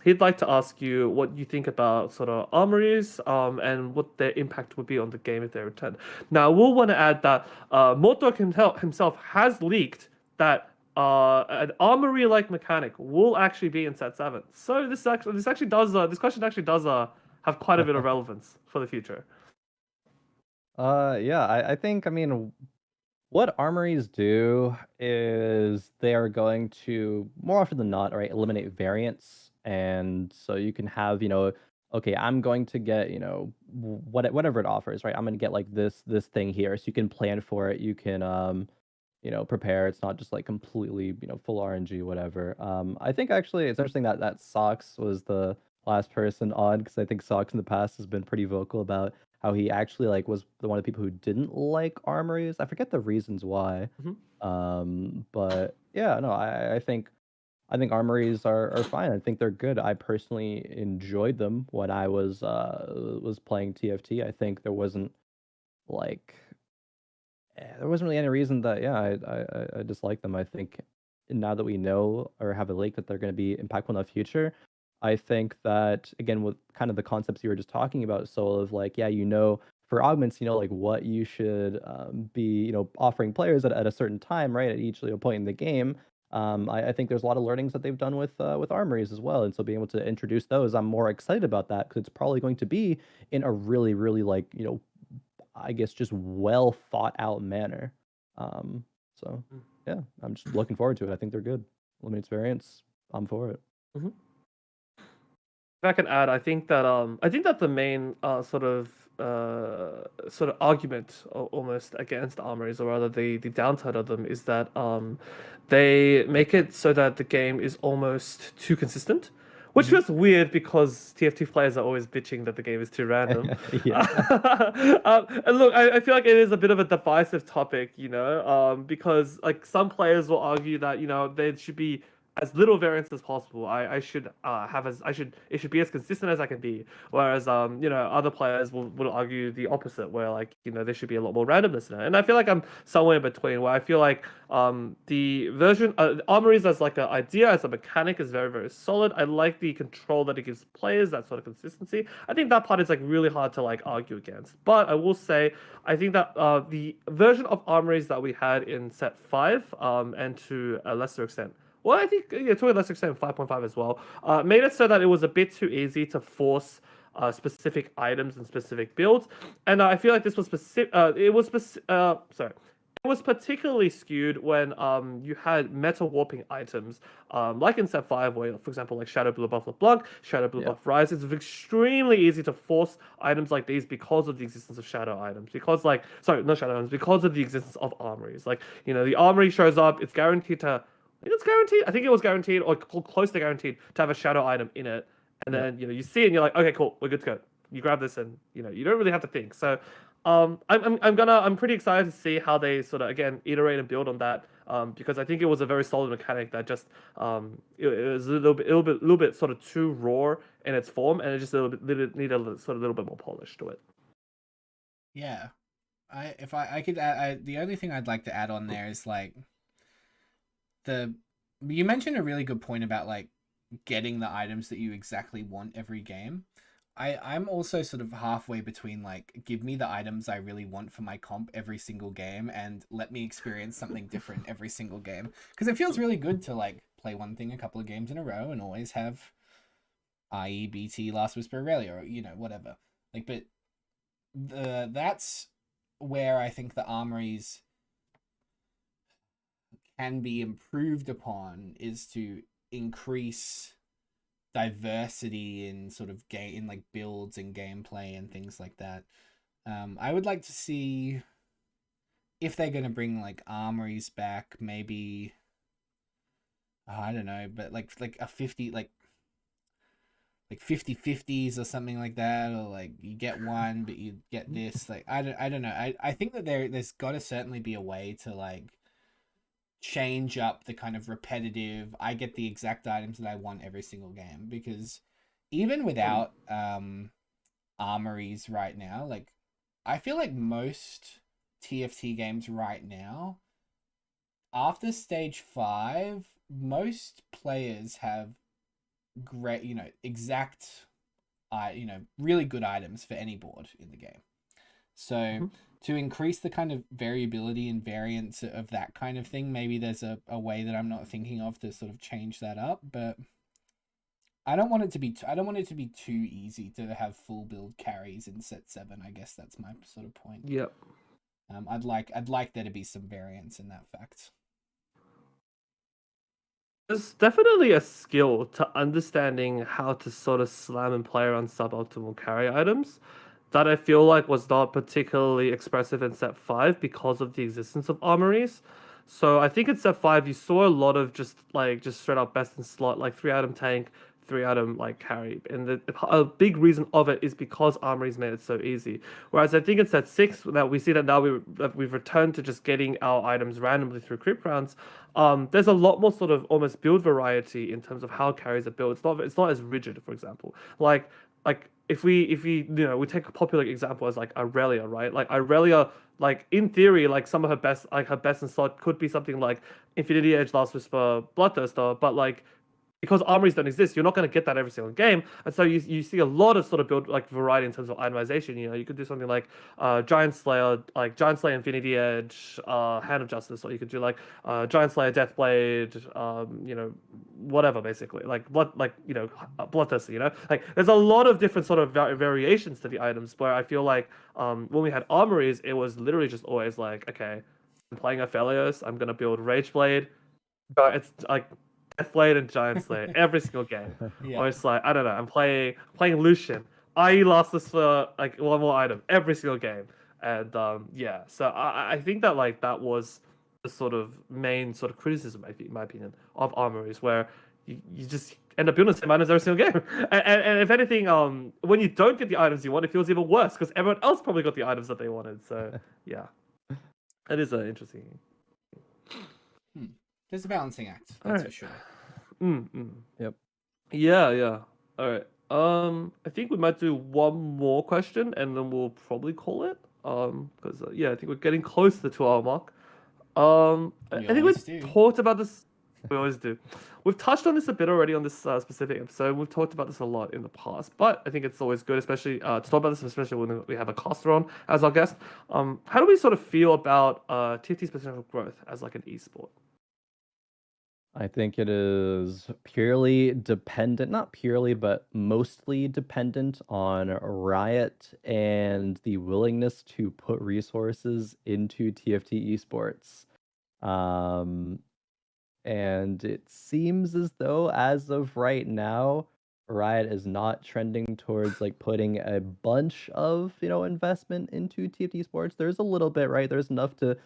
He'd like to ask you what you think about sort of armories, and what their impact would be on the game if they return. Now, we'll want to add that Motok himself has leaked that an armory-like mechanic will actually be in set 7. So this question actually does have quite a bit of relevance for the future. Yeah, I think, I mean, what armories do is they are going to, more often than not, right, eliminate variance. And so you can have, okay, I'm going to get, whatever it offers, right? I'm going to get like this thing here. So you can plan for it. You can, prepare. It's not just like completely, full RNG, whatever. I think actually it's interesting that Socks was the last person on, because I think Socks in the past has been pretty vocal about how he actually like was one of the people who didn't like armories. I forget the reasons why. But yeah, no, I think armories are fine. I think they're good. I personally enjoyed them when I was playing TFT. I think there wasn't really any reason that I dislike them. I think now that we know or have a leak that they're going to be impactful in the future, I think that, again, with kind of the concepts you were just talking about, so of like, for augments, like what you should be, offering players at a certain time, right, at each point in the game. I think there's a lot of learnings that they've done with armories as well, and so being able to introduce those, I'm more excited about that, because it's probably going to be in a really, really like, I guess just well thought out manner. So yeah, I'm just looking forward to it. I think they're good. Limits variance, I'm for it. If I can add, I think that the main sort of argument almost against armories, or rather the downside of them, is that they make it so that the game is almost too consistent, which feels weird because TFT players are always bitching that the game is too random. And look, I feel like it is a bit of a divisive topic, because like some players will argue that there should be as little variance as possible. It should be as consistent as I can be. Whereas other players will argue the opposite, where like there should be a lot more randomness in it. And I feel like I'm somewhere in between, where I feel like the version armories as like an idea, as a mechanic, is very, very solid. I like the control that it gives players, that sort of consistency. I think that part is like really hard to like argue against. But I will say, I think that the version of armories that we had in set 5, and to a lesser extent, well, I think to a lesser extent 5.5 as well, made it so that it was a bit too easy to force specific items and specific builds. And I feel like this was it was particularly skewed when you had meta warping items, like in Set 5, where, for example, like Shadow Blue buff LeBlanc, Shadow Blue Yeah. buff Rise. It's extremely easy to force items like these because of the existence of shadow items. Because like, sorry, not shadow items, because of the existence of armories. Like, you know, the armory shows up, it's guaranteed to, I think it's guaranteed. I think it was guaranteed or close to guaranteed to have a shadow item in it. And Yeah. then, you know, you see it and you're like, okay, cool, we're good to go. You grab this and, you know, you don't really have to think. So I'm pretty excited to see how they sort of again iterate and build on that, because I think it was a very solid mechanic that just it was a little bit sort of too raw in its form, and it just needed a little bit more polish to it. Yeah, if I could add, the only thing I'd like to add on there is like you mentioned a really good point about like getting the items that you exactly want every game. I'm also sort of halfway between like give me the items I really want for my comp every single game and let me experience something different every single game, because it feels really good to like play one thing a couple of games in a row and always have IE, BT, Last Whisper, Aurelia, or you know whatever. Like, but that's where I think the armories can be improved upon, is to increase diversity in sort of game, in like builds and gameplay and things like that. I would like to see if they're going to bring like armories back, maybe I don't know, but like a 50 like 50/50s or something like that, or like you get one but you get this, like I don't know. I think that there's got to certainly be a way to like change up the kind of repetitive, I get the exact items that I want every single game, because even without armories right now, like I feel like most TFT games right now, after stage 5, most players have great, you know, exact you know, really good items for any board in the game. So to increase the kind of variability and variance of that kind of thing, maybe there's a way that I'm not thinking of to sort of change that up, but I don't want it to be too easy to have full build carries in set 7. I guess that's my sort of point. Yep. I'd like there to be some variance in that fact. There's definitely a skill to understanding how to sort of slam and play around suboptimal carry items that I feel like was not particularly expressive in set 5 because of the existence of armories. So I think in set 5 you saw a lot of just straight up best in slot, like 3-item tank, 3-item like carry, and a big reason of it is because armories made it so easy. Whereas I think in set 6 that we see that now we've returned to just getting our items randomly through creep rounds. There's a lot more sort of almost build variety in terms of how carries are built. It's not as rigid, for example. Like if we you know, we take a popular example as like Aurelia, right? Like Aurelia, like in theory, like some of her best in slot could be something like Infinity Edge, Last Whisper, Bloodthirster, but like because armories don't exist, you're not going to get that every single game, and so you see a lot of sort of build like variety in terms of itemization. You know, you could do something like Giant Slayer, Infinity Edge, Hand of Justice, or you could do like Giant Slayer, Deathblade, you know, whatever, basically like you know, Bloodthirster. You know, like there's a lot of different sort of variations to the items. Where I feel like when we had armories, it was literally just always like, okay, I'm playing Aphelios, I'm gonna build Rageblade. But it's like Deathblade and Giant Slayer every single game. Yeah. Or it's like, I don't know, I'm playing Lucian. I lost this for like one more item every single game. And yeah, so I think that like that was the sort of main sort of criticism, I think, in my opinion, of armories, where you just end up building the same items every single game. And if anything, when you don't get the items you want, it feels even worse because everyone else probably got the items that they wanted. So yeah, that is an interesting. There's a balancing act, that's for sure. Yep. Yeah. All right. I think we might do one more question and then we'll probably call it. Because yeah, I think we're getting close to the 2-hour mark. I think we've talked about this. We always do. We've touched on this a bit already on this specific episode. We've talked about this a lot in the past, but I think it's always good, especially to talk about this, especially when we have a caster on as our guest. How do we sort of feel about TFT's potential growth as like an esport? I think it is purely dependent, not purely, but mostly dependent on Riot and the willingness to put resources into TFT esports. Um, and it seems as though, as of right now, Riot is not trending towards like putting a bunch of investment into TFT Sports. There's a little bit, right? There's enough to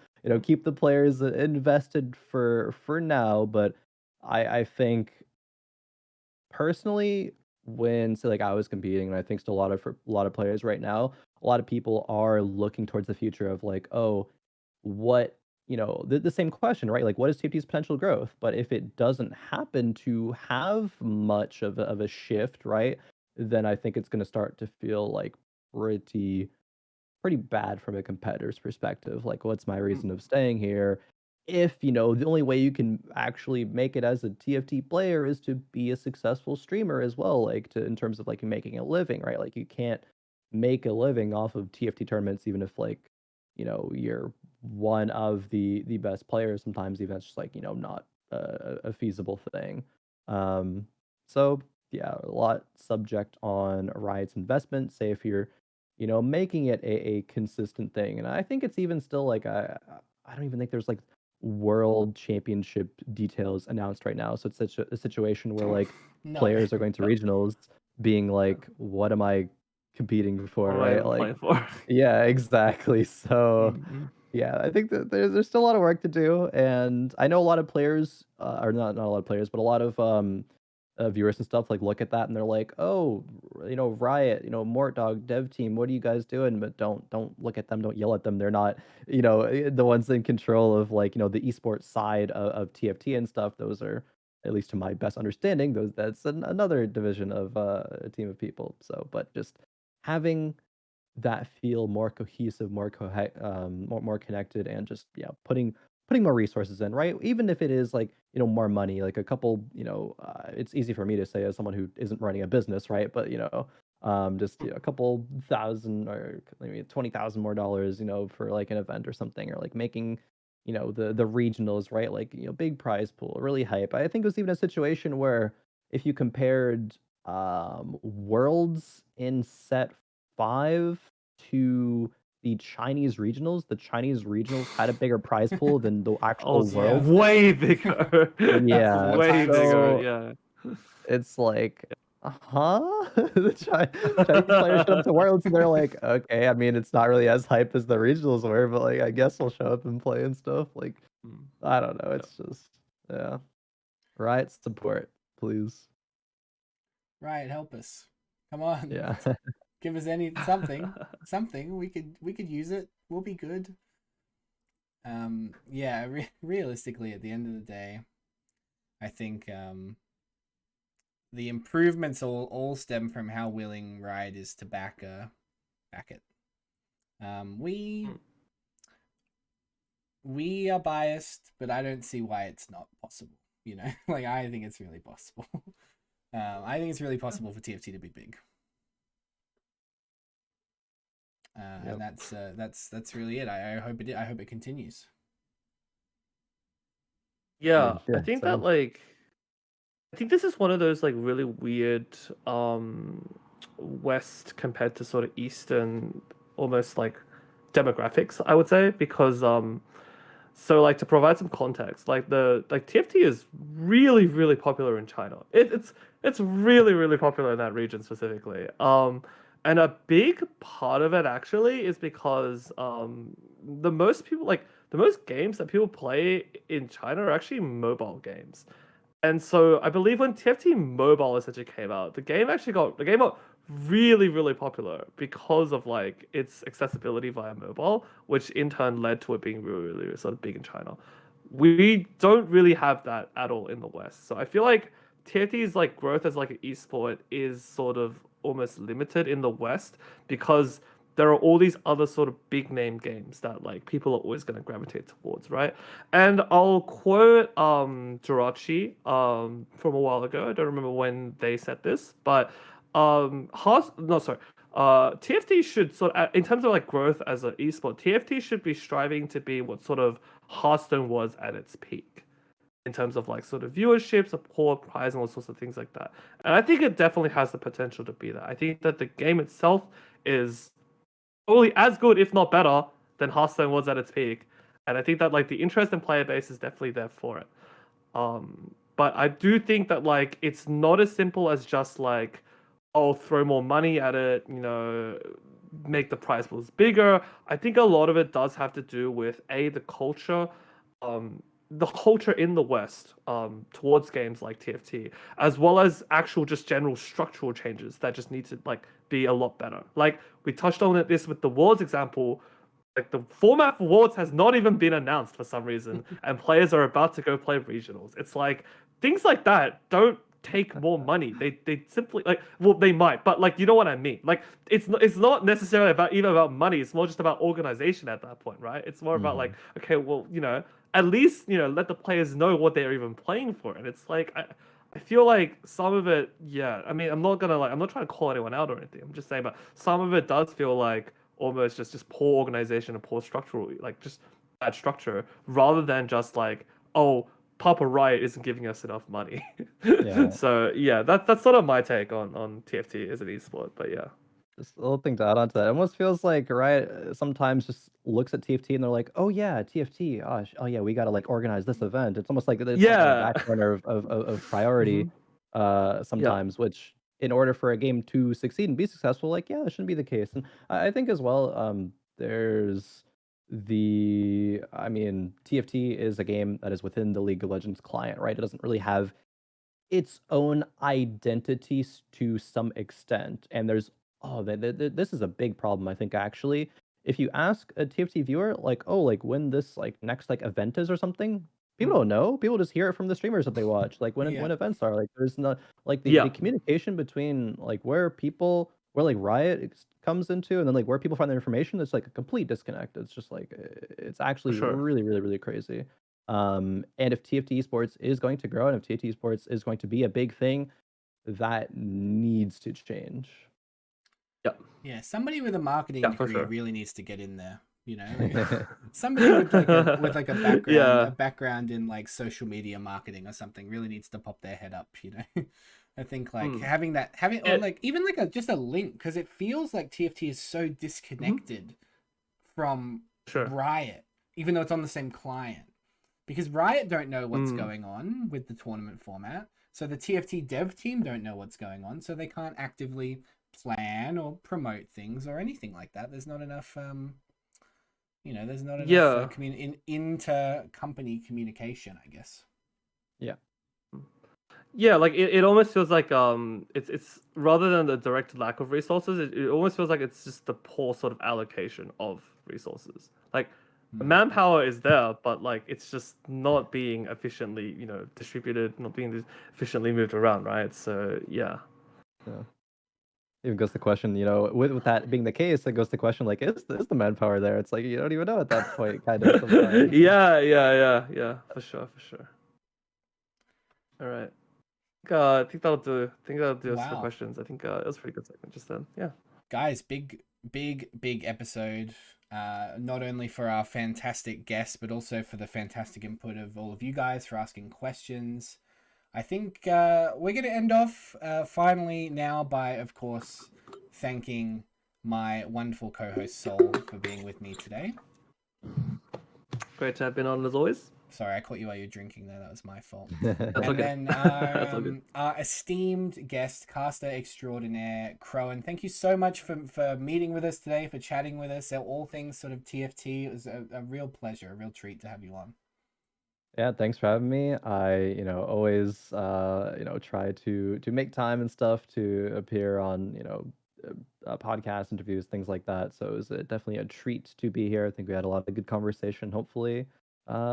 keep the players invested for now, but I think personally, when say like I was competing, and I think still for a lot of players right now, a lot of people are looking towards the future of like, oh, what the same question, right? Like, what is TFT's potential growth? But if it doesn't happen to have much of a shift, right, then I think it's going to start to feel like pretty pretty bad from a competitor's perspective. Like, what's my Mm, reason of staying here? If, the only way you can actually make it as a TFT player is to be a successful streamer as well, like to in terms of like making a living, right? Like you can't make a living off of TFT tournaments, even if like, you're one of the best players. Sometimes even that's just like, not a feasible thing. Um, so yeah, a lot subject on Riot's investment. Say if you're making it a consistent thing. And I think it's even still like I don't even think there's like world championship details announced right now. So it's such a situation where like No. players are going to regionals being like, what am I competing for, what am I right? even Like, playing for? yeah, exactly. So Mm-mm. yeah, I think that there's still a lot of work to do, and I know a lot of players, or not a lot of players, but a lot of viewers and stuff like look at that and they're like, oh, Riot, Mort Dog, Dev Team, what are you guys doing? But don't look at them, don't yell at them. They're not, the ones in control of like the esports side of TFT and stuff. Those are, at least to my best understanding, that's another division of a team of people. So, but just having that feel more cohesive, more connected, and just putting more resources in, right? Even if it is like more money, like a couple, it's easy for me to say as someone who isn't running a business, right? But just a couple thousand or maybe 20,000 more dollars, for like an event or something, or like making the regionals, right? Like big prize pool, really hype. I think it was even a situation where if you compared worlds in set 5 to the Chinese regionals had a bigger prize pool than the Oh, actual it's Yeah. world. way bigger. It's Yeah, Four way times. bigger. so Yeah. it's like, huh? The Chinese players showed up to Worlds and they're like, okay, I mean, it's not really as hype as the regionals were, but like, I guess we'll show up and play and stuff. Like, Mm, I don't know. yeah. It's just, yeah. Riot support, please. Right, help us. Come on. Yeah. Give us something. We could use it. We'll be good. Yeah, realistically at the end of the day, I think the improvements all stem from how willing Riot is to back it. Um, we Mm, we are biased, but I don't see why it's not possible. Like I think it's really possible. I think it's really possible for TFT to be big. And Yep. that's really it. I hope it continues. Yeah, I Yeah, think that same. like I think this is one of those like really weird West compared to sort of Eastern almost like demographics, I would say, because so like to provide some context, like the like TFT is really really popular in China. It's really really popular in that region specifically. And a big part of it actually is because the most games that people play in China are actually mobile games. And so I believe when TFT Mobile essentially came out, the game got really, really popular because of like its accessibility via mobile, which in turn led to it being really, really sort of big in China. We don't really have that at all in the West. So I feel like TFT's like growth as like an esport is sort of almost limited in the West because there are all these other sort of big name games that like people are always going to gravitate towards, right? And I'll quote Jirachi from a while ago. I don't remember when they said this, but no, sorry. TFT should in terms of like growth as an esport, TFT should be striving to be what sort of Hearthstone was at its peak. in terms of like sort of viewership, support, prize, and all sorts of things like that. And I think it definitely has the potential to be that. I think that the game itself is probably as good, if not better, than Hearthstone was at its peak. And I think that like the interest in player base is definitely there for it. But I do think that like it's not as simple as just like, oh, throw more money at it, make the prize pools bigger. I think a lot of it does have to do with um, the culture in the West, towards games like TFT, as well as actual just general structural changes that just need to like be a lot better. Like we touched on this with the Worlds example. Like the format for Worlds has not even been announced for some reason, and players are about to go play regionals. It's like things like that don't take more money. They simply like, well, they might, but like you know what I mean. Like it's not necessarily about money. It's more just about organization at that point, right? It's more about like, okay, well, at least let the players know what they're even playing for. And it's like I feel like some of it, yeah. I mean, I'm not trying to call anyone out or anything. I'm just saying, but some of it does feel like almost just poor organization and poor structural, like just bad structure, rather than just like, oh, Papa Riot isn't giving us enough money. Yeah. So yeah, that's sort of my take on TFT as an esport. But yeah. Just a little thing to add on to that. It almost feels like Riot sometimes just looks at TFT and they're like, "Oh yeah, TFT. Oh yeah, we gotta like organize this event." It's almost like it's on the Yeah. back burner of priority Yeah. sometimes, which in order for a game to succeed and be successful, like yeah, that shouldn't be the case. And I think as well, there's I mean, TFT is a game that is within the League of Legends client, right? It doesn't really have its own identities to some extent, and there's this is a big problem, I think, actually. If you ask a TFT viewer, like, "Oh, like, when this, like, next, like, event is or something," people don't know. People just hear it from the streamers that they watch, like, when Yeah. events are, like, there's not like, the Yeah. communication between, like, like, Riot comes into and then, like, where people find their information, it's, like, a complete disconnect. It's just, like, it's For actually sure. really, really, really crazy. And if TFT Esports is going to grow and if TFT Esports is going to be a big thing, that needs to change. Yeah. Yeah, somebody with a marketing Yeah, for degree sure. really needs to get in there. Somebody with like a background Yeah. in like social media marketing or something really needs to pop their head up. I think like Mm. having or It- like even like just a link, because it feels like TFT is so disconnected from Sure. Riot, even though it's on the same client. Because Riot don't know what's Mm. going on with the tournament format. So the TFT dev team don't know what's going on. So they can't actively plan or promote things or anything like that. There's not enough there's not enough Yeah. inter-company communication, I guess. Yeah. Yeah, like it almost feels like it's rather than the direct lack of resources, it almost feels like it's just the poor sort of allocation of resources. Like manpower is there, but like it's just not being efficiently, distributed, not being efficiently moved around, right? So yeah. Yeah. Even goes the question, with that being the case, it goes the question like, is the manpower there? It's like you don't even know at that point, kind of sometimes. Yeah, for sure, for sure. All right. I think that'll do. I think that'll do us for Wow. questions. I think it was a pretty good segment just then. Yeah. Guys, big episode. Not only for our fantastic guests, but also for the fantastic input of all of you guys for asking questions. I think we're going to end off finally now by, of course, thanking my wonderful co-host Sol for being with me today. Great to have been on as always. Sorry, I caught you while you're drinking there. That was my fault. That's And okay. then That's all good. our esteemed guest, caster extraordinaire, Crowan. Thank you so much for meeting with us today, for chatting with us. All things sort of TFT. It was a real pleasure, a real treat to have you on. Yeah, thanks for having me. I, always, try to make time and stuff to appear on, podcast interviews, things like that. So it was definitely a treat to be here. I think we had a lot of good conversation. Hopefully,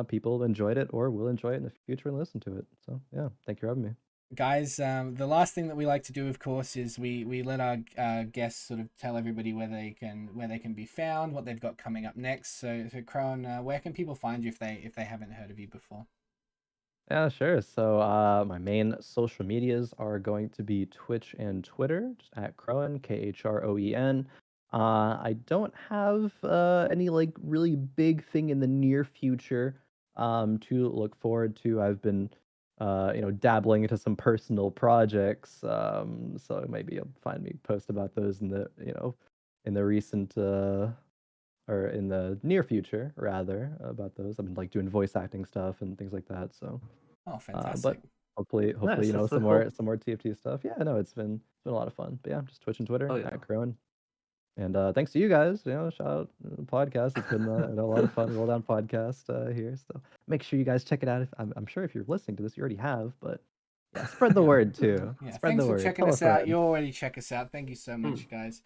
people enjoyed it or will enjoy it in the future and listen to it. So yeah, thank you for having me. Guys, the last thing that we like to do, of course, is we let our guests sort of tell everybody where they can be found, what they've got coming up next. So Crowan, where can people find you if they haven't heard of you before? Yeah, sure. So my main social medias are going to be Twitch and Twitter, just at Crowen, Khroen. I don't have any like really big thing in the near future to look forward to. I've been dabbling into some personal projects. So maybe you'll find me post about those in the in the recent or in the near future rather about those. I've been like doing voice acting stuff and things like that. So, Oh, but fantastic. hopefully Nice, you know that's so some more TFT stuff. Yeah, no, it's been a lot of fun. But yeah, just Twitch and Twitter Oh yeah. at Crowan. And thanks to you guys, shout out the podcast. It's been a lot of fun. Roll Down podcast here. So make sure you guys check it out. I'm sure if you're listening to this, you already have, but yeah, spread the Yeah. word too. Yeah, Spread thanks the for word. checking Tell a us out. friend. You already check us out. Thank you so Hmm. much, guys.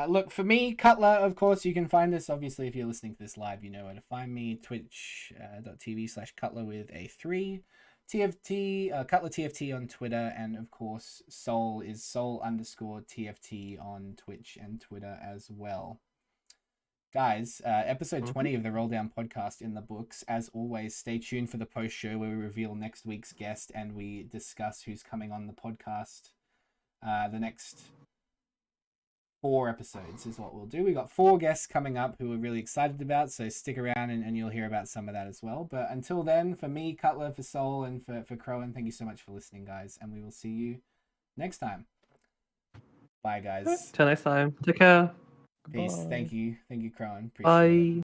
Look, for me, Cutler, of course, you can find us. Obviously, if you're listening to this live, you know where to find me. Twitch.tv/Cutler with a 3. TFT, Cutler TFT on Twitter. And of course, Soul is Soul_TFT on Twitch and Twitter as well. Guys, episode 20 of the Roll Down podcast in the books. As always, stay tuned for the post show where we reveal next week's guest and we discuss who's coming on the podcast. The next 4 episodes is what we'll do. We got 4 guests coming up who we're really excited about, so stick around and you'll hear about some of that as well. But until then, for me, Cutler, for Soul, and for Crowan, thank you so much for listening, guys, and we will see you next time. Bye, guys. Till next time. Take care. Peace. Bye. Thank you, Crowan. Appreciate it. Bye.